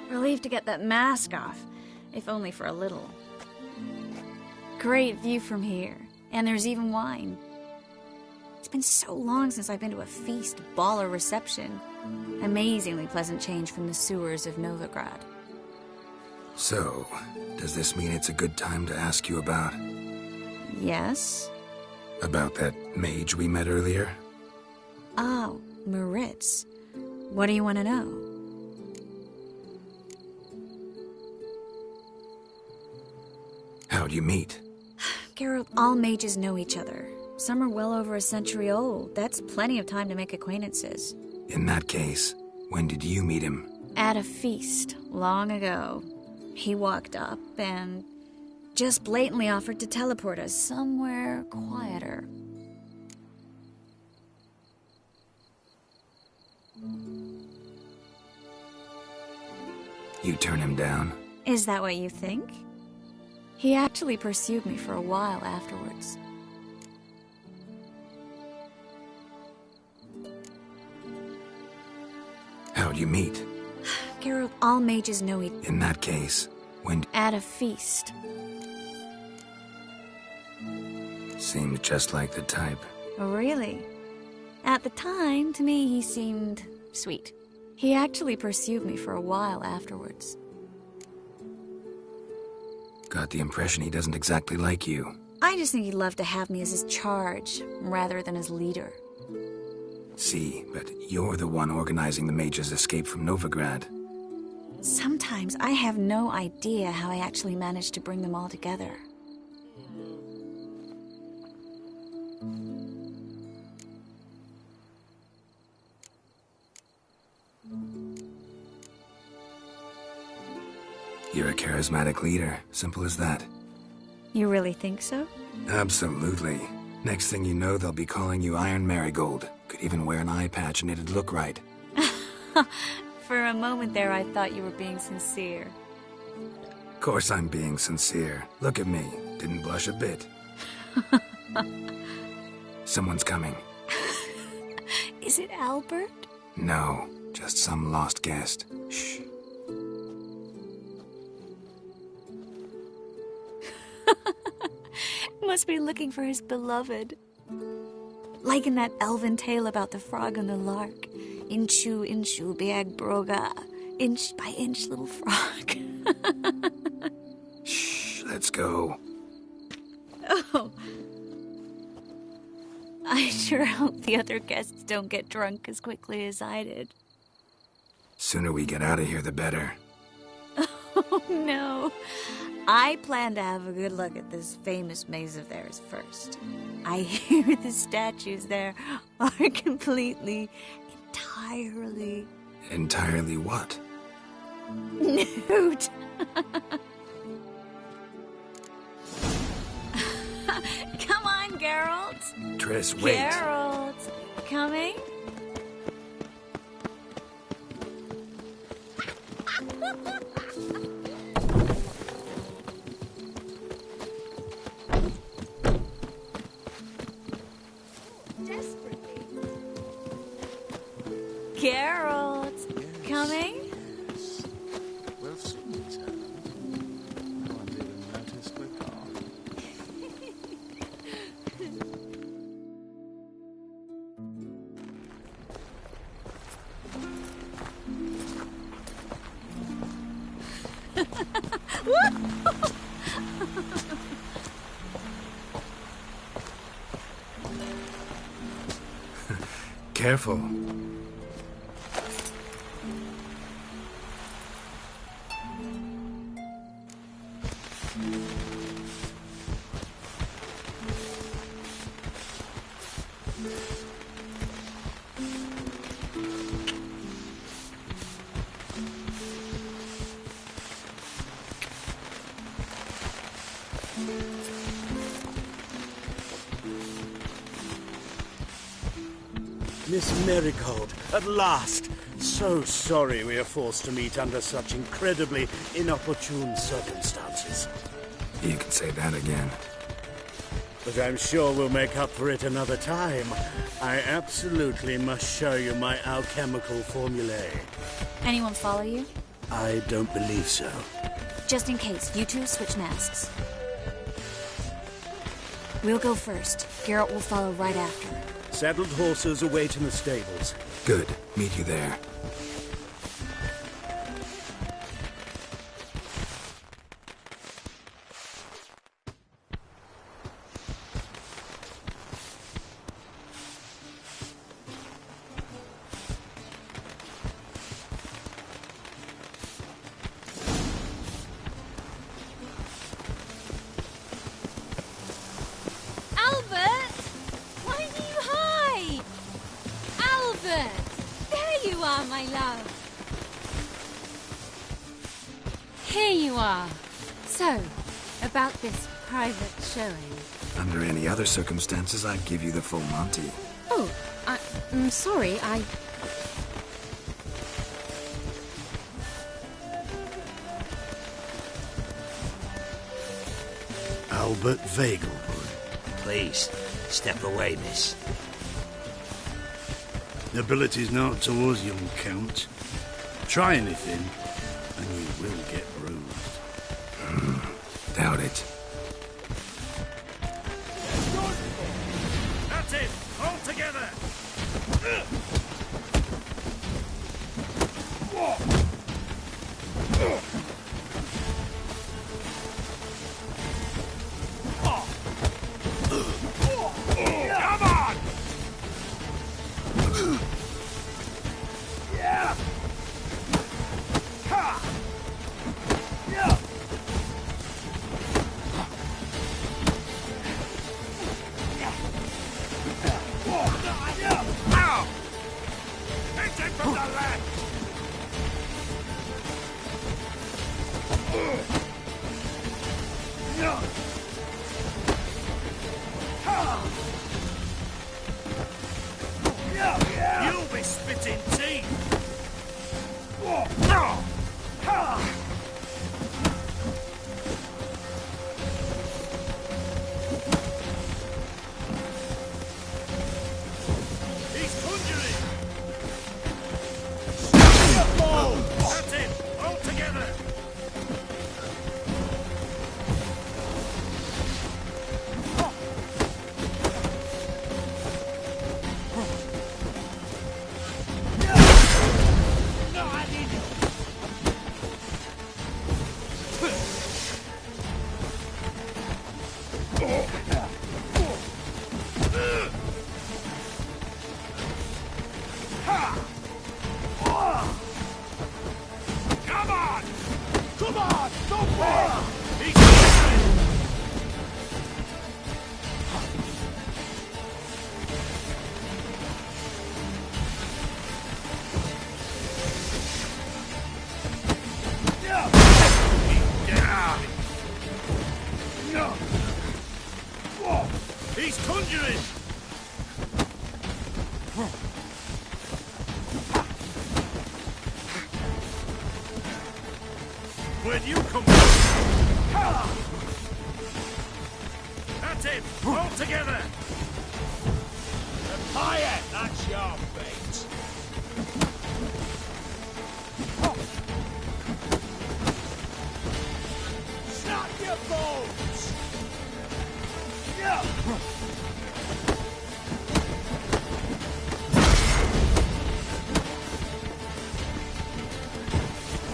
Relieved to get that mask off, if only for a little. Great view from here, and there's even wine. It's been so long since I've been to a feast, ball, or reception. Amazingly pleasant change from the sewers of Novigrad. So, does this mean it's a good time to ask you about... Yes? About that mage we met earlier? Oh, Moritz. What do you want to know? How'd you meet? Geralt, all mages know each other. Some are well over a century old. That's plenty of time to make acquaintances. In that case, when did you meet him? At a feast, long ago. He walked up and just blatantly offered to teleport us somewhere quieter. You turn him down? Is that what you think? He actually pursued me for a while afterwards. How'd you meet? Geralt, all mages know each other. In that case, when... At a feast. Seems just like the type. Oh, really? At the time, to me, he seemed sweet. He actually pursued me for a while afterwards. Got the impression he doesn't exactly like you. I just think he'd love to have me as his charge, rather than his leader. See, but you're the one organizing the mage's escape from Novigrad. Sometimes I have no idea how I actually managed to bring them all together. You're a charismatic leader. Simple as that. You really think so? Absolutely. Next thing you know, they'll be calling you Iron Marigold. Could even wear an eye patch and it'd look right. For a moment there, I thought you were being sincere. Of course I'm being sincere. Look at me. Didn't blush a bit. Someone's coming. Is it Albert? No, just some lost guest. Shh. Must be looking for his beloved. Like in that elven tale about the frog and the lark. Inchu, inchu, biag broga. Inch by inch, little frog. Shh, let's go. Oh. I sure hope the other guests don't get drunk as quickly as I did. Sooner we get out of here, the better. Oh, no. I plan to have a good look at this famous maze of theirs first. I hear the statues there are entirely... Entirely what? Nude. Come on, Geralt. Triss, wait. Geralt, coming? Geralt, coming? Well, someone's home. No one's even noticed we're gone. Careful. Miss Marigold, at last! So sorry we are forced to meet under such incredibly inopportune circumstances. You can say that again. But I'm sure we'll make up for it another time. I absolutely must show you my alchemical formulae. Anyone follow you? I don't believe so. Just in case, you two switch masks. We'll go first. Geralt will follow right after. Saddled horses await in the stables. Good. Meet you there. This private showing. Under any other circumstances, I'd give you the full Monty. Oh, I'm sorry, Albert Vegelbud. Please, step away, miss. Nobility's not towards young Count. Try anything, and you will get bruised. Doubt it. That's it! All together! Come on! Yeah! Ha! Yeah! He's conjuring! Where'd you come from? That's it! All together! Fire! That's your fate! Snap your bones!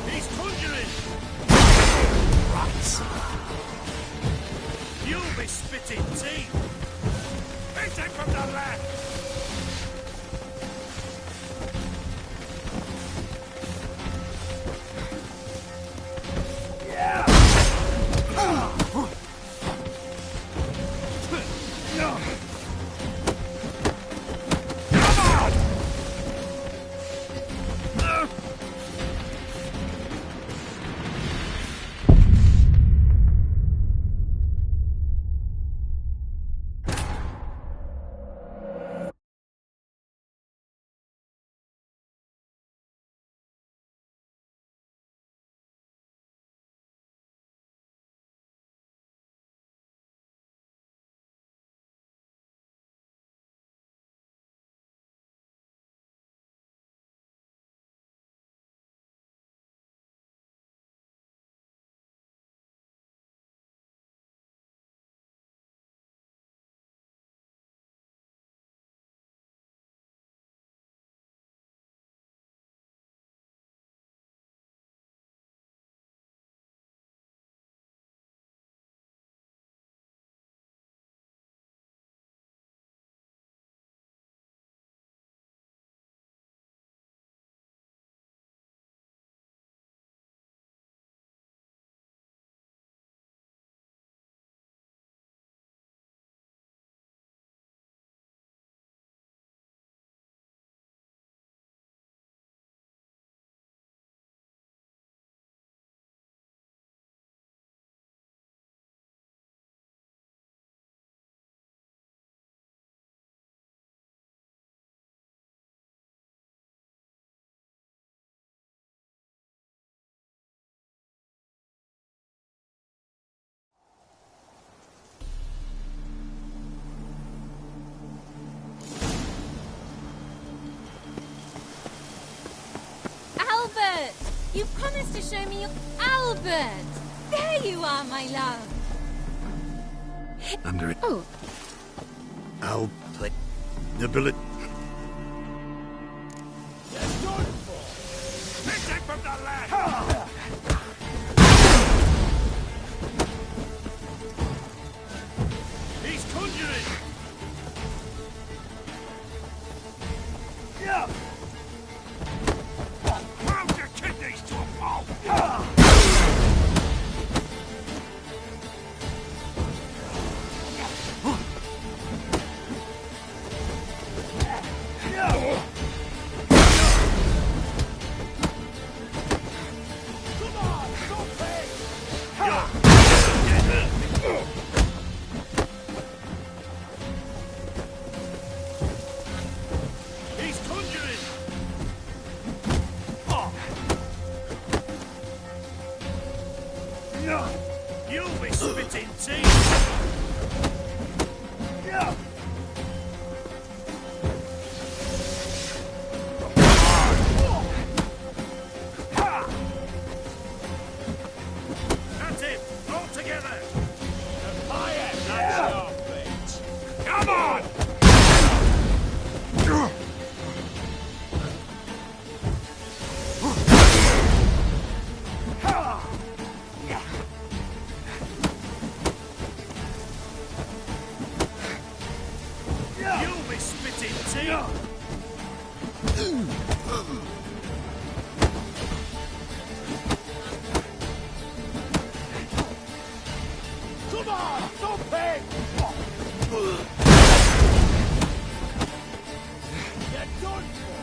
He's conjuring! Rats! You'll be spitting teeth! Hit him from the left! Albert! You promised to show me your... Albert! There you are, my love! Under it. Oh. I'll play the bullet. You're done for! Hit him from the left! He's conjuring! Yeah! Pound your kidneys to a pulp! He's conjuring! You'll be spitting teeth! That's it! All together! The fire! That's your fate! Come on! You'll be spitting teeth! Come on! Don't pay! You're done for!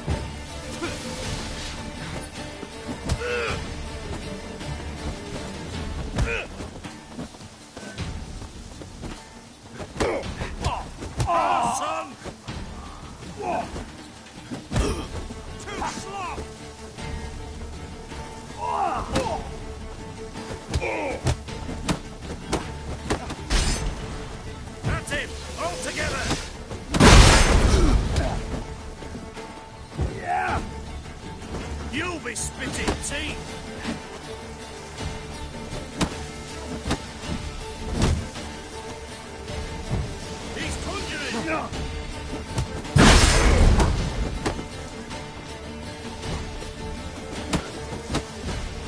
spitting teeth! He's conjuring! No.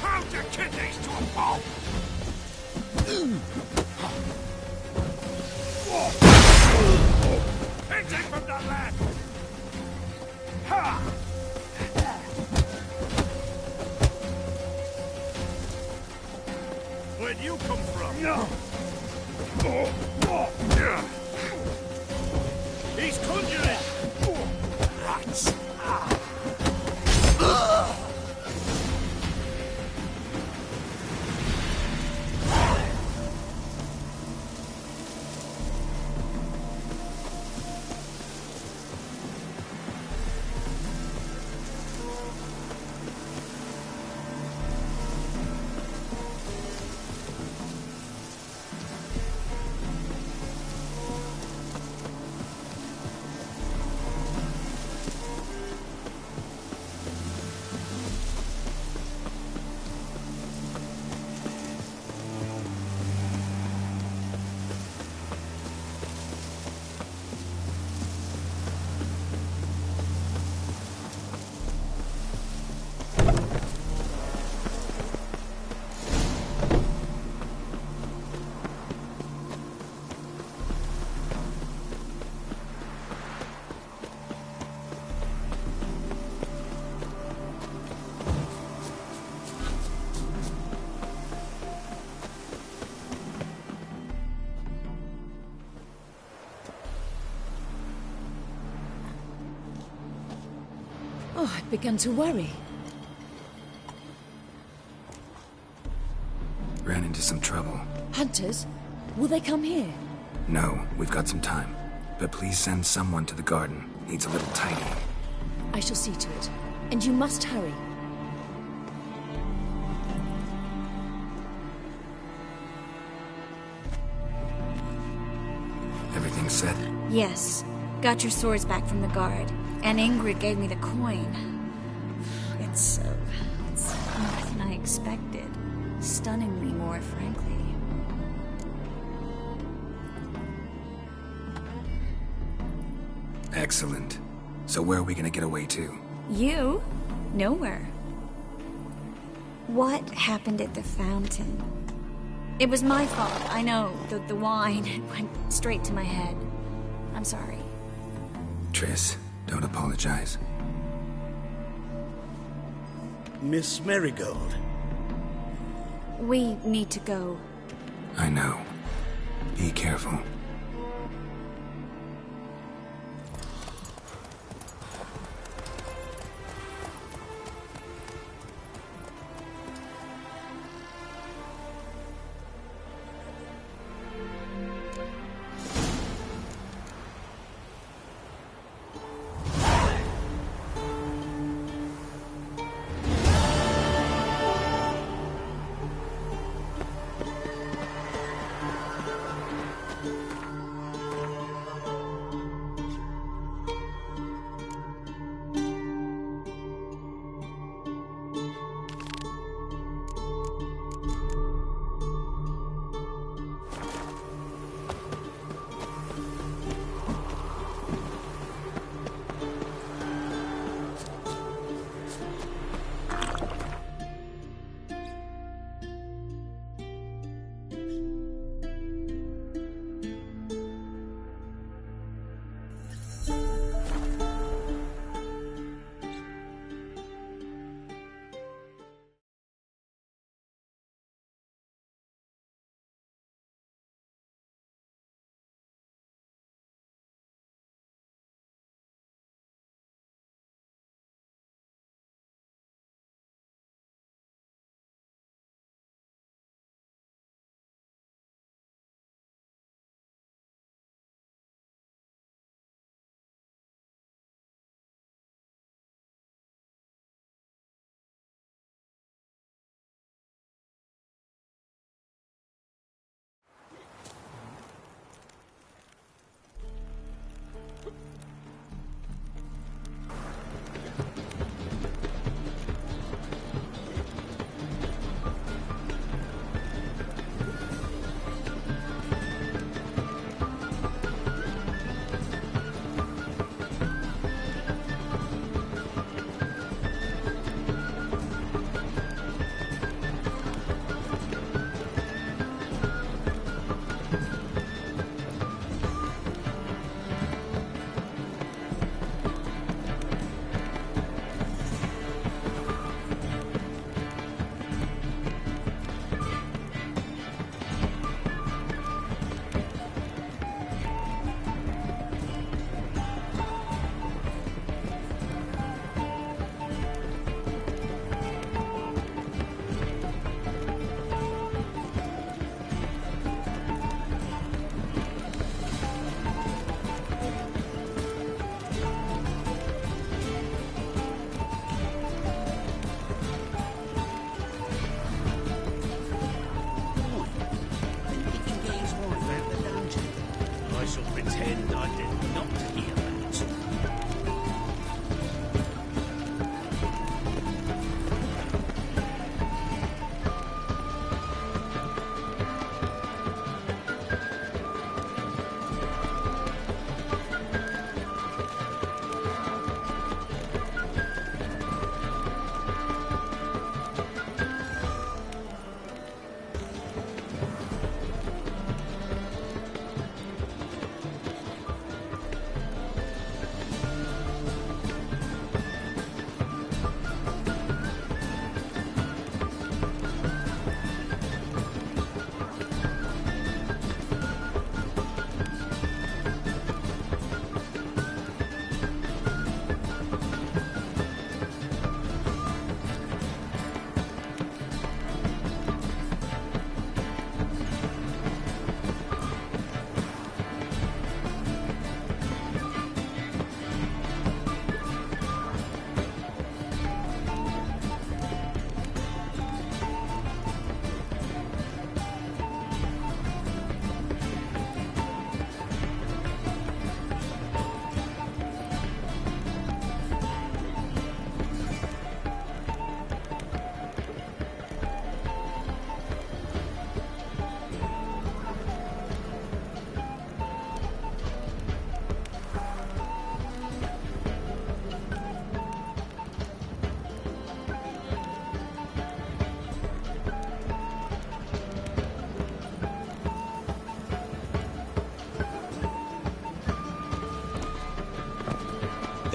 Pound your kidneys to a pulp! Hit him from the left! Ha! Where'd you come from? No! He's conjuring! Rats! Oh, I'd begun to worry. Ran into some trouble. Hunters? Will they come here? No, we've got some time. But please send someone to the garden. Needs a little tidying. I shall see to it. And you must hurry. Everything set? Yes. Got your swords back from the guard. And Ingrid gave me the coin. It's more than I expected. Stunningly more, frankly. Excellent. So where are we gonna get away to? You? Nowhere. What happened at the fountain? It was my fault, I know. The wine, it went straight to my head. I'm sorry. Triss, don't apologize. Miss Marigold. We need to go. I know. Be careful.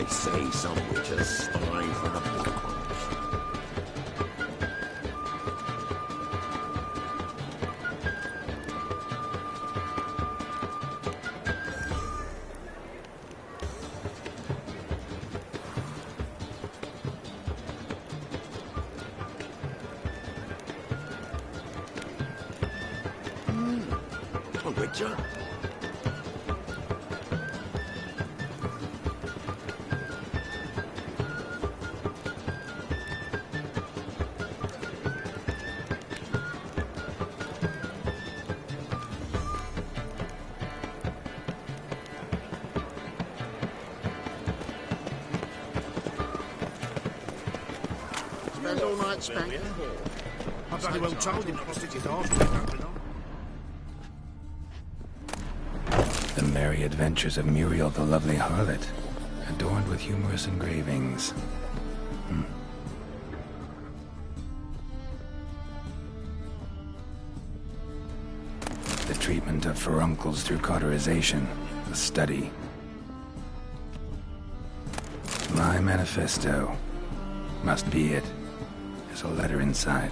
They say some witches stray for the big ones. A witcher? Spend all night spanking. I bloody well told him not to stick his arse in it. The merry adventures of Muriel the lovely harlot, adorned with humorous engravings. The treatment of furuncles through cauterization, a study. My manifesto. Must be it. There's a letter inside.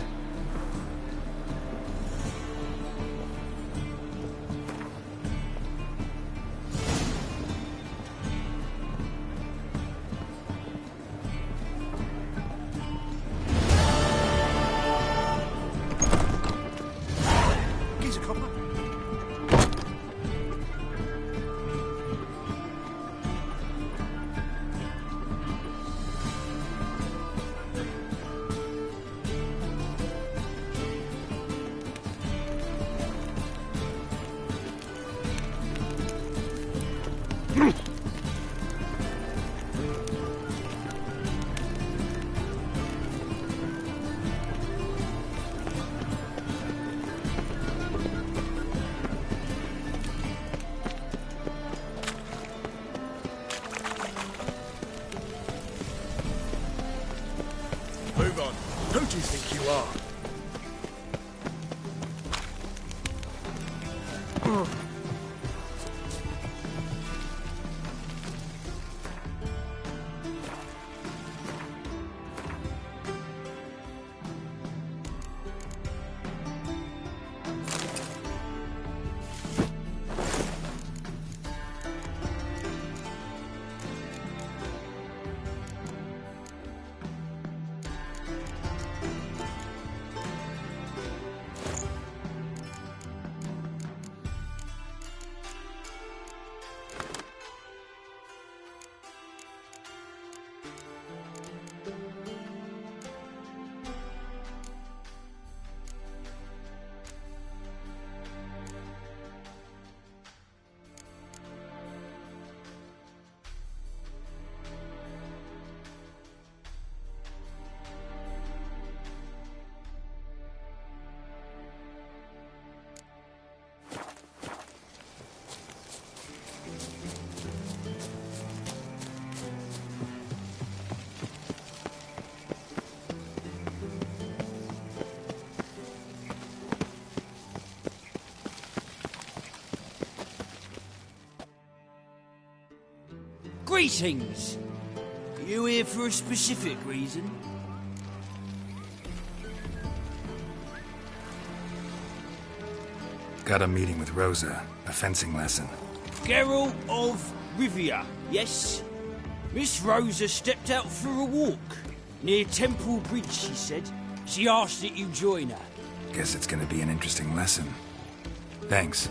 Here's a copper. Move on. Who do you think you are? Greetings! You here for a specific reason? Got a meeting with Rosa, a fencing lesson. Geralt of Rivia, yes? Miss Rosa stepped out for a walk. Near Temple Bridge, she said. She asked that you join her. Guess it's gonna be an interesting lesson. Thanks.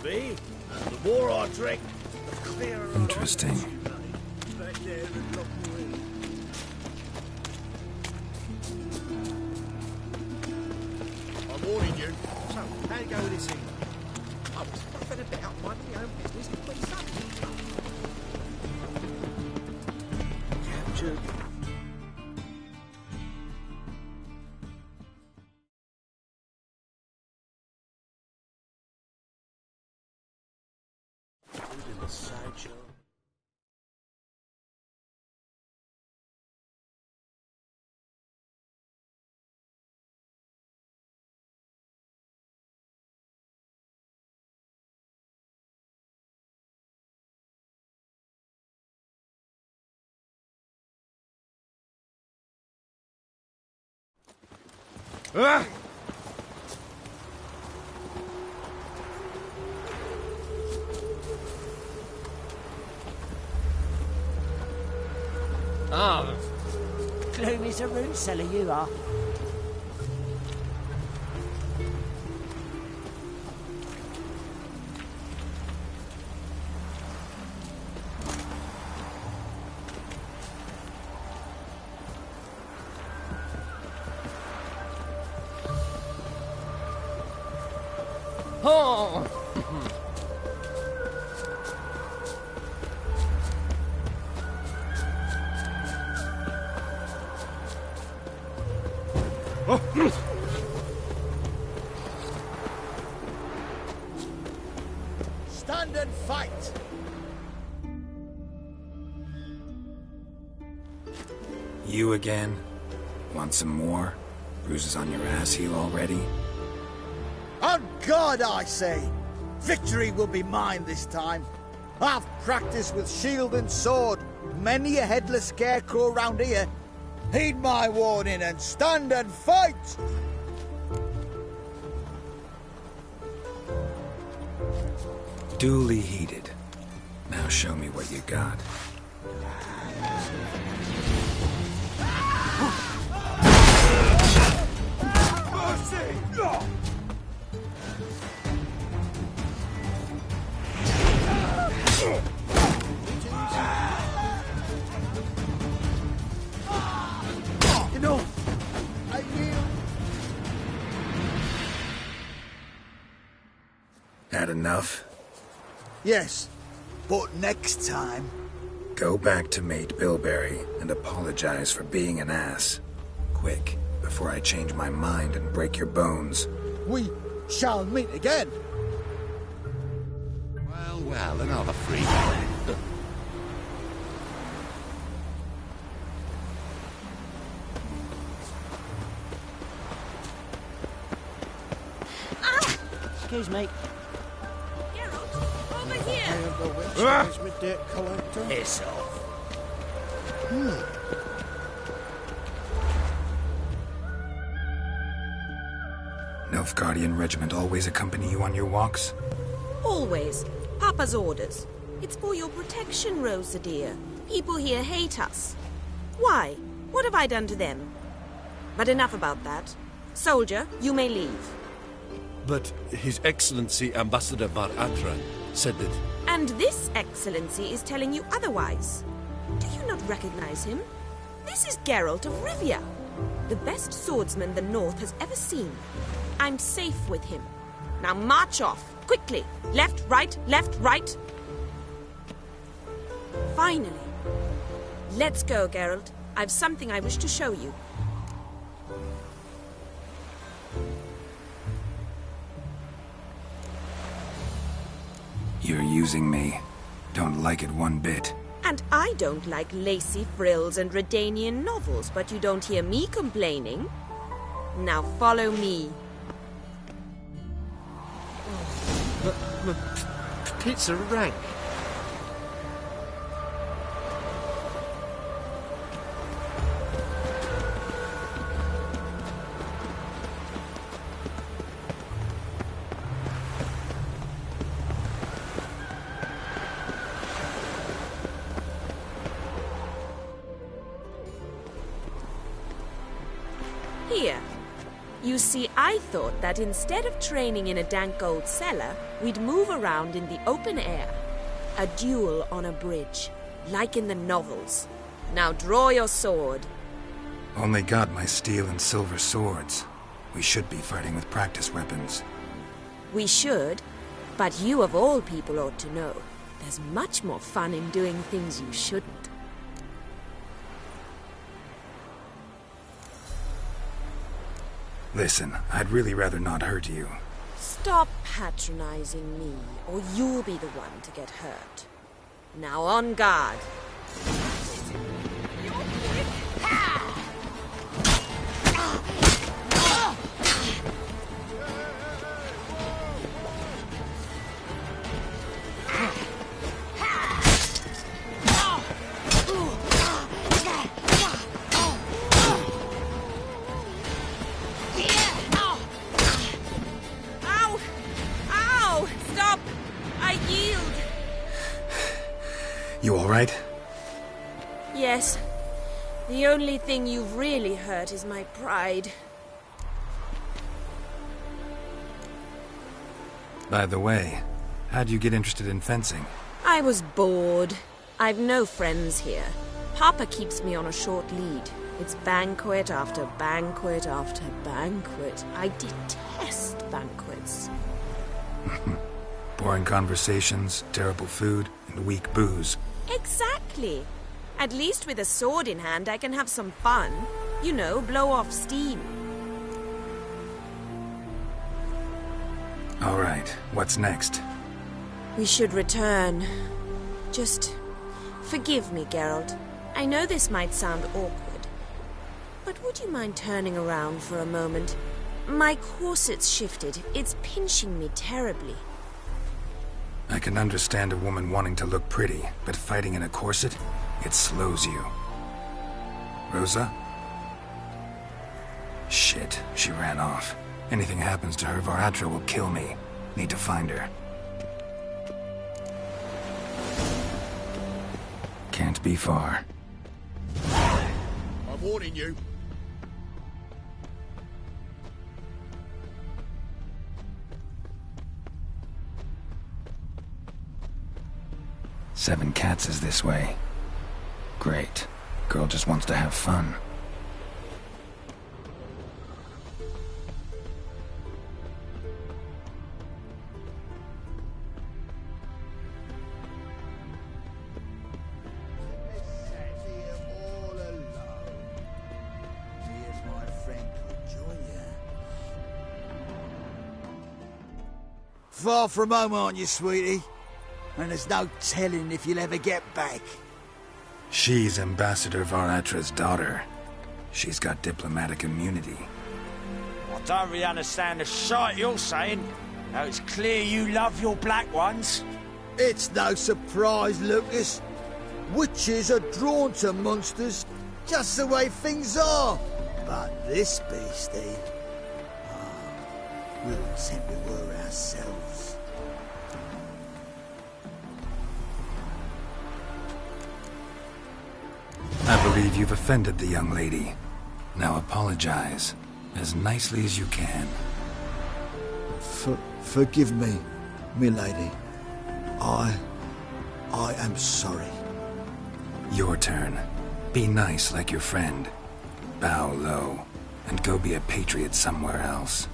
Me? The more I drink, the clearer. Interesting. I'm warning you. So, how you go with this thing? I was about minding your own business, but it's up. Captured. In the sideshow. Ah! Oh, gloomy as a root cellar you are. Oh! Stand and fight! You again? Want some more? Bruises on your ass heel already? On God, I say! Victory will be mine this time. I've practiced with shield and sword. Many a headless scarecrow round here. Heed my warning and stand and fight! Duly heated. Now show me what you got. Had enough? Yes, but next time... Go back to Mate Bilberry and apologize for being an ass. Quick, before I change my mind and break your bones. We shall meet again. Well, another free. Excuse me. Over here! Piss off. Nilfgaardian regiment always accompany you on your walks? Always. Papa's orders. It's for your protection, Rosa dear. People here hate us. Why? What have I done to them? But enough about that. Soldier, you may leave. But His Excellency Ambassador Bar Atran said that... And this excellency is telling you otherwise. Do you not recognize him? This is Geralt of Rivia, the best swordsman the North has ever seen. I'm safe with him. Now march off, quickly. Left, right, left, right. Finally. Let's go, Geralt. I've something I wish to show you. You're using me. Don't like it one bit. And I don't like lacy frills and Redanian novels, but you don't hear me complaining. Now follow me. Pizza rank. Here. You see, I thought that instead of training in a dank old cellar, we'd move around in the open air. A duel on a bridge, like in the novels. Now draw your sword. Only got my steel and silver swords. We should be fighting with practice weapons. We should, But you of all people ought to know, there's much more fun in doing things you shouldn't. Listen, I'd really rather not hurt you. Stop patronizing me, or you'll be the one to get hurt. Now on guard. You all right? Yes. The only thing you've really hurt is my pride. By the way, how'd you get interested in fencing? I was bored. I've no friends here. Papa keeps me on a short lead. It's banquet after banquet after banquet. I detest banquets. Boring conversations, terrible food, and weak booze. Exactly. At least with a sword in hand, I can have some fun. You know, blow off steam. All right, what's next? We should return. Just forgive me, Geralt. I know this might sound awkward, but would you mind turning around for a moment? My corset's shifted. It's pinching me terribly. I can understand a woman wanting to look pretty, but fighting in a corset, it slows you. Rosa? Shit, she ran off. Anything happens to her, Varatra will kill me. Need to find her. Can't be far. I'm warning you. Seven Cats is this way. Great. Girl just wants to have fun. Far from home, aren't you, sweetie? And there's no telling if you'll ever get back. She's Ambassador Varatra's daughter. She's got diplomatic immunity. I don't really understand the shite you're saying. Now it's clear you love your black ones. It's no surprise, Lucas. Witches are drawn to monsters, just the way things are. But this beastie... we wouldn't send it were ourselves. I believe you've offended the young lady. Now apologize, as nicely as you can. Forgive me, milady. I am sorry. Your turn. Be nice like your friend. Bow low, and go be a patriot somewhere else.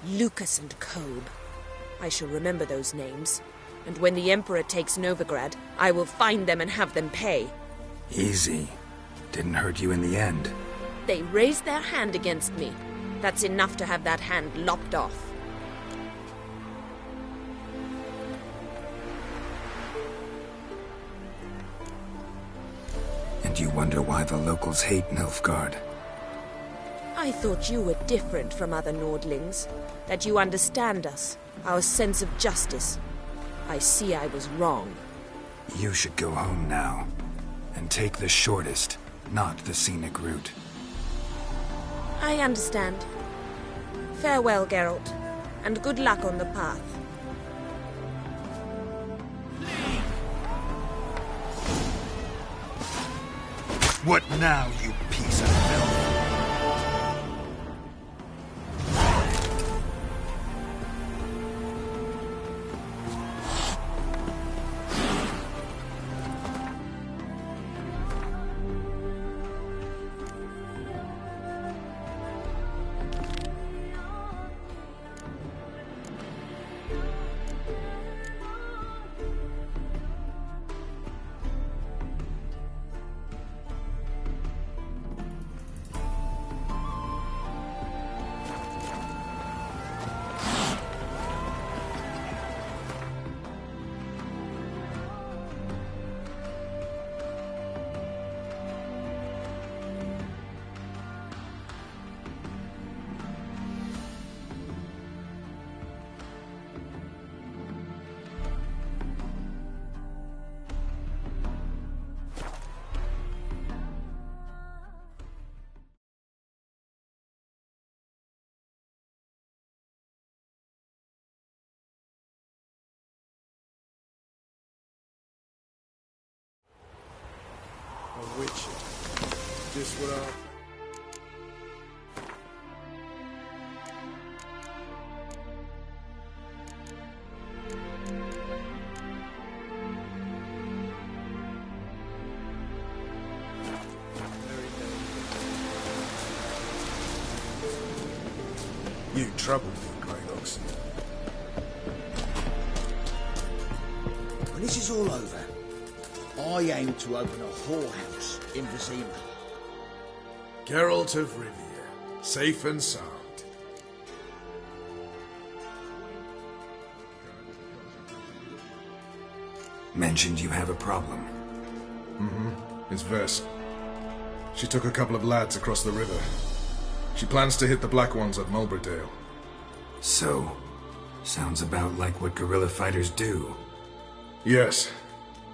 Lucas and Kobe. I shall remember those names. And when the Emperor takes Novigrad, I will find them and have them pay. Easy. Didn't hurt you in the end. They raised their hand against me. That's enough to have that hand lopped off. And you wonder why the locals hate Nilfgaard. I thought you were different from other Nordlings. That you understand us, our sense of justice. I see I was wrong. You should go home now. And take the shortest, not the scenic route. I understand. Farewell, Geralt. And good luck on the path. What now, you piece of filth? A witch. Just what I... You troubled me, Greylocks. When this is all over, I aim to open a whorehouse in Vizima. Geralt of Rivia, safe and sound. Mentioned you have a problem. Mm-hmm. It's Vess. She took a couple of lads across the river. She plans to hit the Black Ones at Mulberdale. So, sounds about like what guerrilla fighters do. Yes,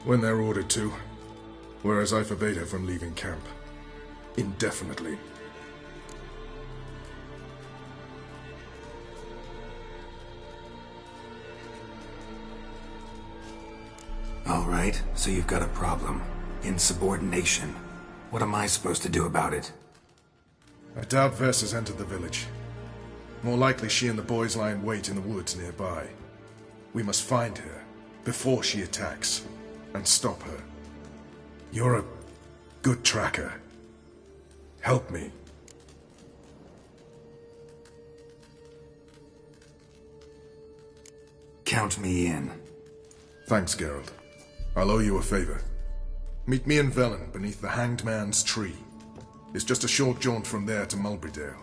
when they're ordered to. Whereas I forbade her from leaving camp. Indefinitely. All right, so you've got a problem. Insubordination. What am I supposed to do about it? I doubt Vess has entered the village. More likely she and the boys lie in wait in the woods nearby. We must find her before she attacks and stop her. You're a good tracker. Help me. Count me in. Thanks, Geralt. I'll owe you a favor. Meet me and Velen beneath the Hanged Man's tree. It's just a short jaunt from there to Mulberdale.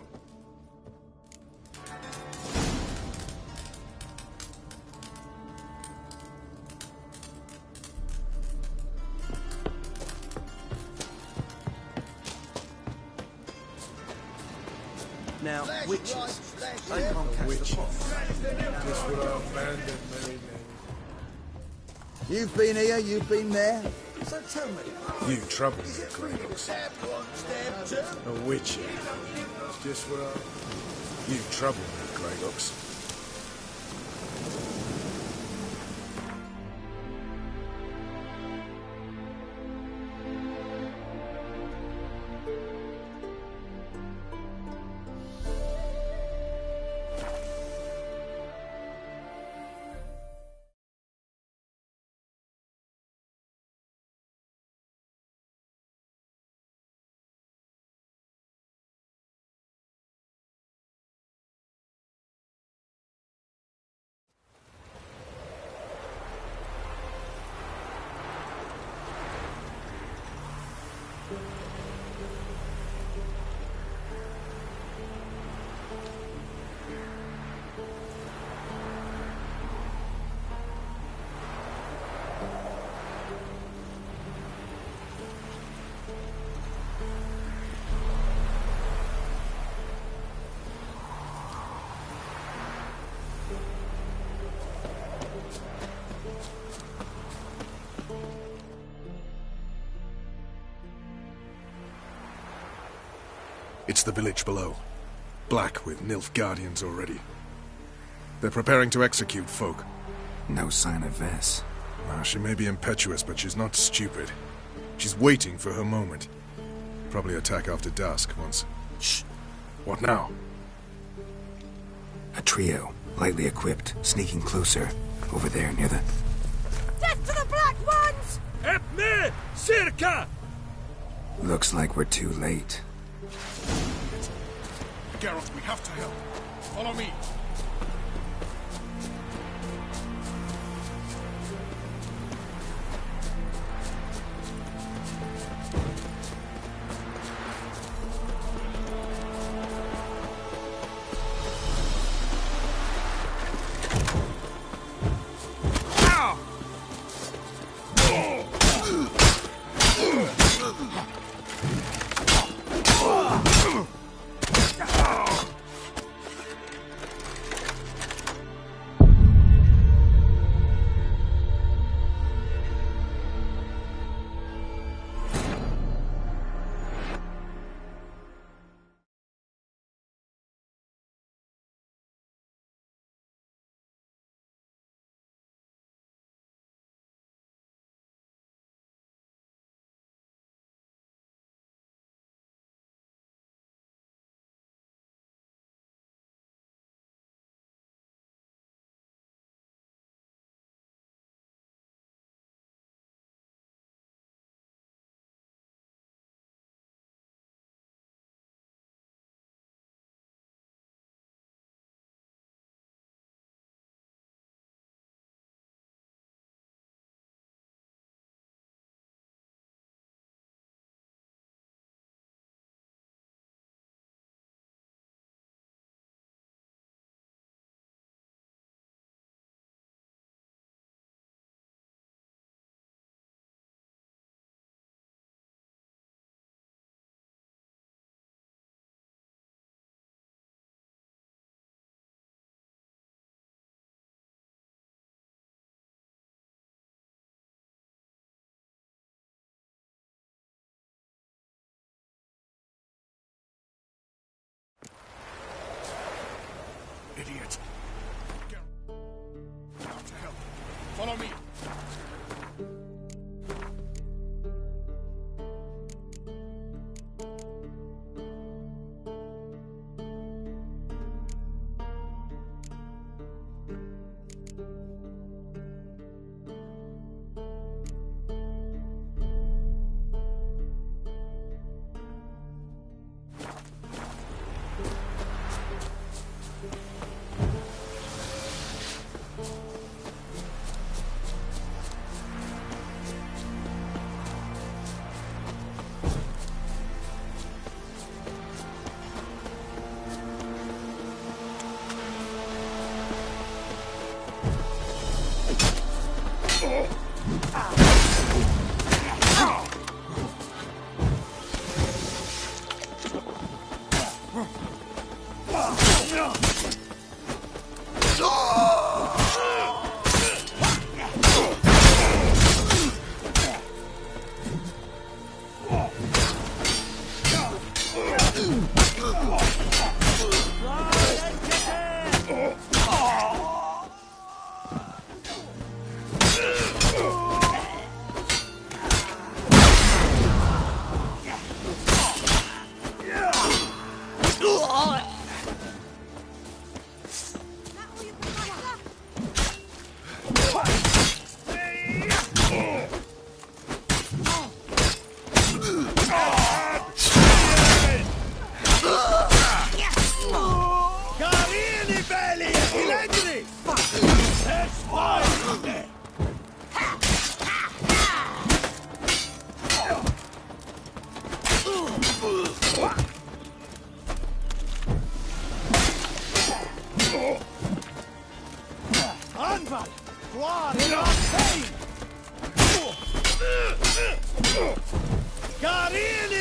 Now, witches. They can't catch the fox. Just what our abandoned married men. You've been here, you've been there. So tell me. You troubled me, Greylocks. A witch. Just what I... You troubled me, Greylocks. It's the village below. Black with Nilfgaardians already. They're preparing to execute folk. No sign of Vess. She may be impetuous, but she's not stupid. She's waiting for her moment. Probably attack after dusk once... Shh! What now? A trio, lightly equipped, sneaking closer. Over there, near the... Death to the Black Ones! Help me! Circa! Looks like we're too late. Geralt, we have to help. Follow me.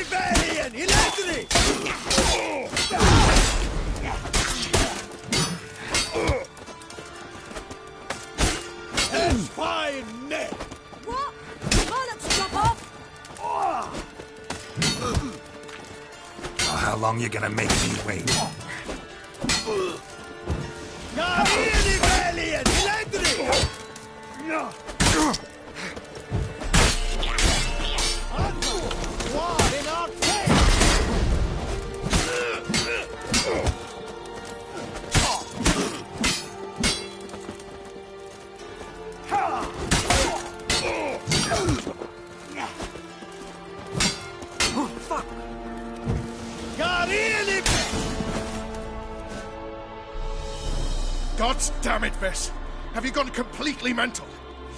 Valiant! Electric! That's fine, net! What? Bollocks, drop off! Well, how long you gonna make me wait? Really valiant! Electric! What in our face? Oh, fuck! Really? God damn it, Vess! Have you gone completely mental?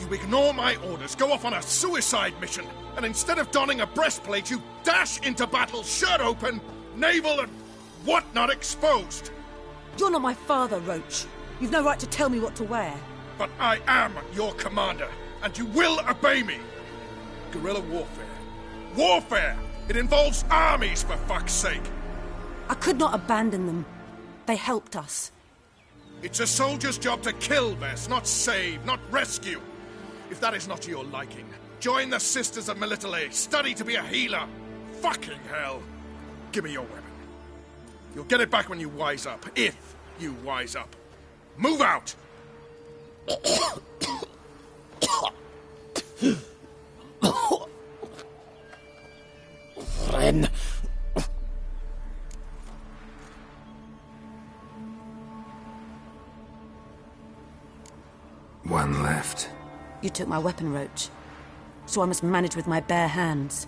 You ignore my orders, go off on a suicide mission, and instead of donning a breastplate, you dash into battle, shirt open, navel and whatnot exposed. You're not my father, Roach. You've no right to tell me what to wear. But I am your commander, and you will obey me. Guerrilla warfare. Warfare! It involves armies, for fuck's sake. I could not abandon them. They helped us. It's a soldier's job to kill, Vess, not save, not rescue. If that is not to your liking, join the Sisters of Melitele, study to be a healer. Fucking hell. Give me your weapon. You'll get it back when you wise up, if you wise up. Move out! Ren. One left. You took my weapon, Roach. So I must manage with my bare hands.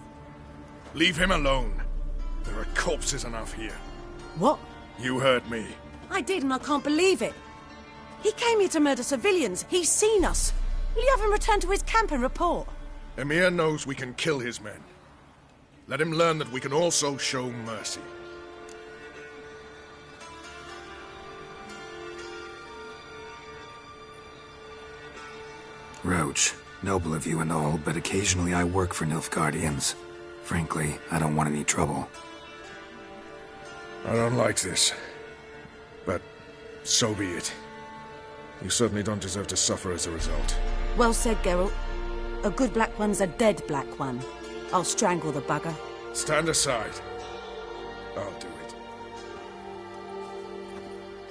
Leave him alone. There are corpses enough here. What? You heard me. I did, and I can't believe it. He came here to murder civilians. He's seen us. Will you have him return to his camp and report? Emir knows we can kill his men. Let him learn that we can also show mercy. Roach, noble of you and all, but occasionally I work for Nilfgaardians. Frankly, I don't want any trouble. I don't like this. But so be it. You certainly don't deserve to suffer as a result. Well said, Geralt. A good black one's a dead black one. I'll strangle the bugger. Stand aside. I'll do it.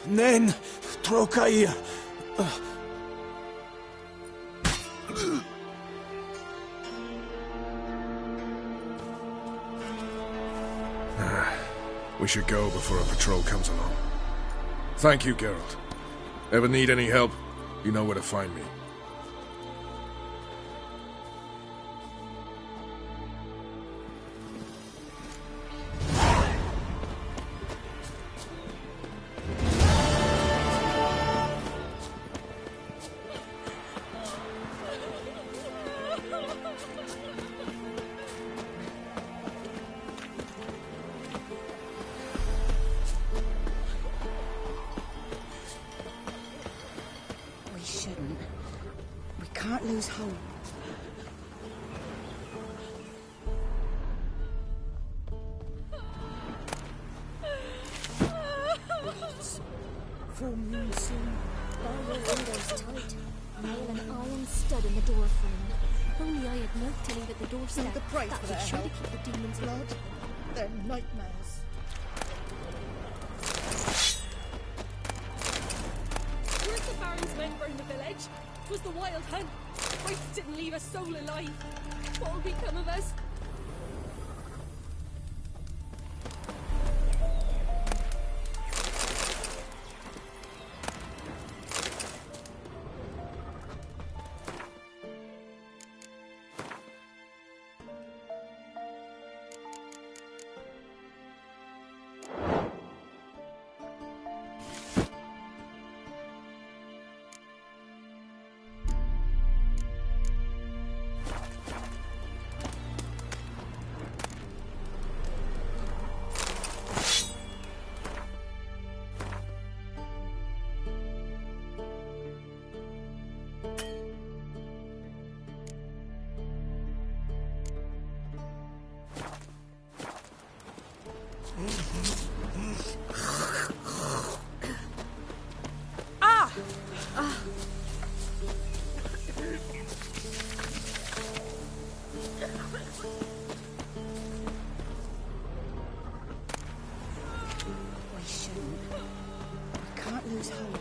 Nen, Trokair. We should go before a patrol comes along. Thank you, Geralt. Ever need any help, you know where to find me. Can't lose hope. Full moon soon. Bar your windows tight. Nail an iron stud in the door frame. If only I had milk telling at the doorstep. The price that for would their surely help. keep the demons Blood, they're nightmares. Where's the Baron's men burn the village? 'Twas the wild hunt. Wraiths didn't leave a soul alive. What'll become of us? Ah! We shouldn't. We can't lose hope.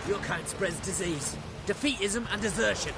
Your kind spreads disease, defeatism and desertion.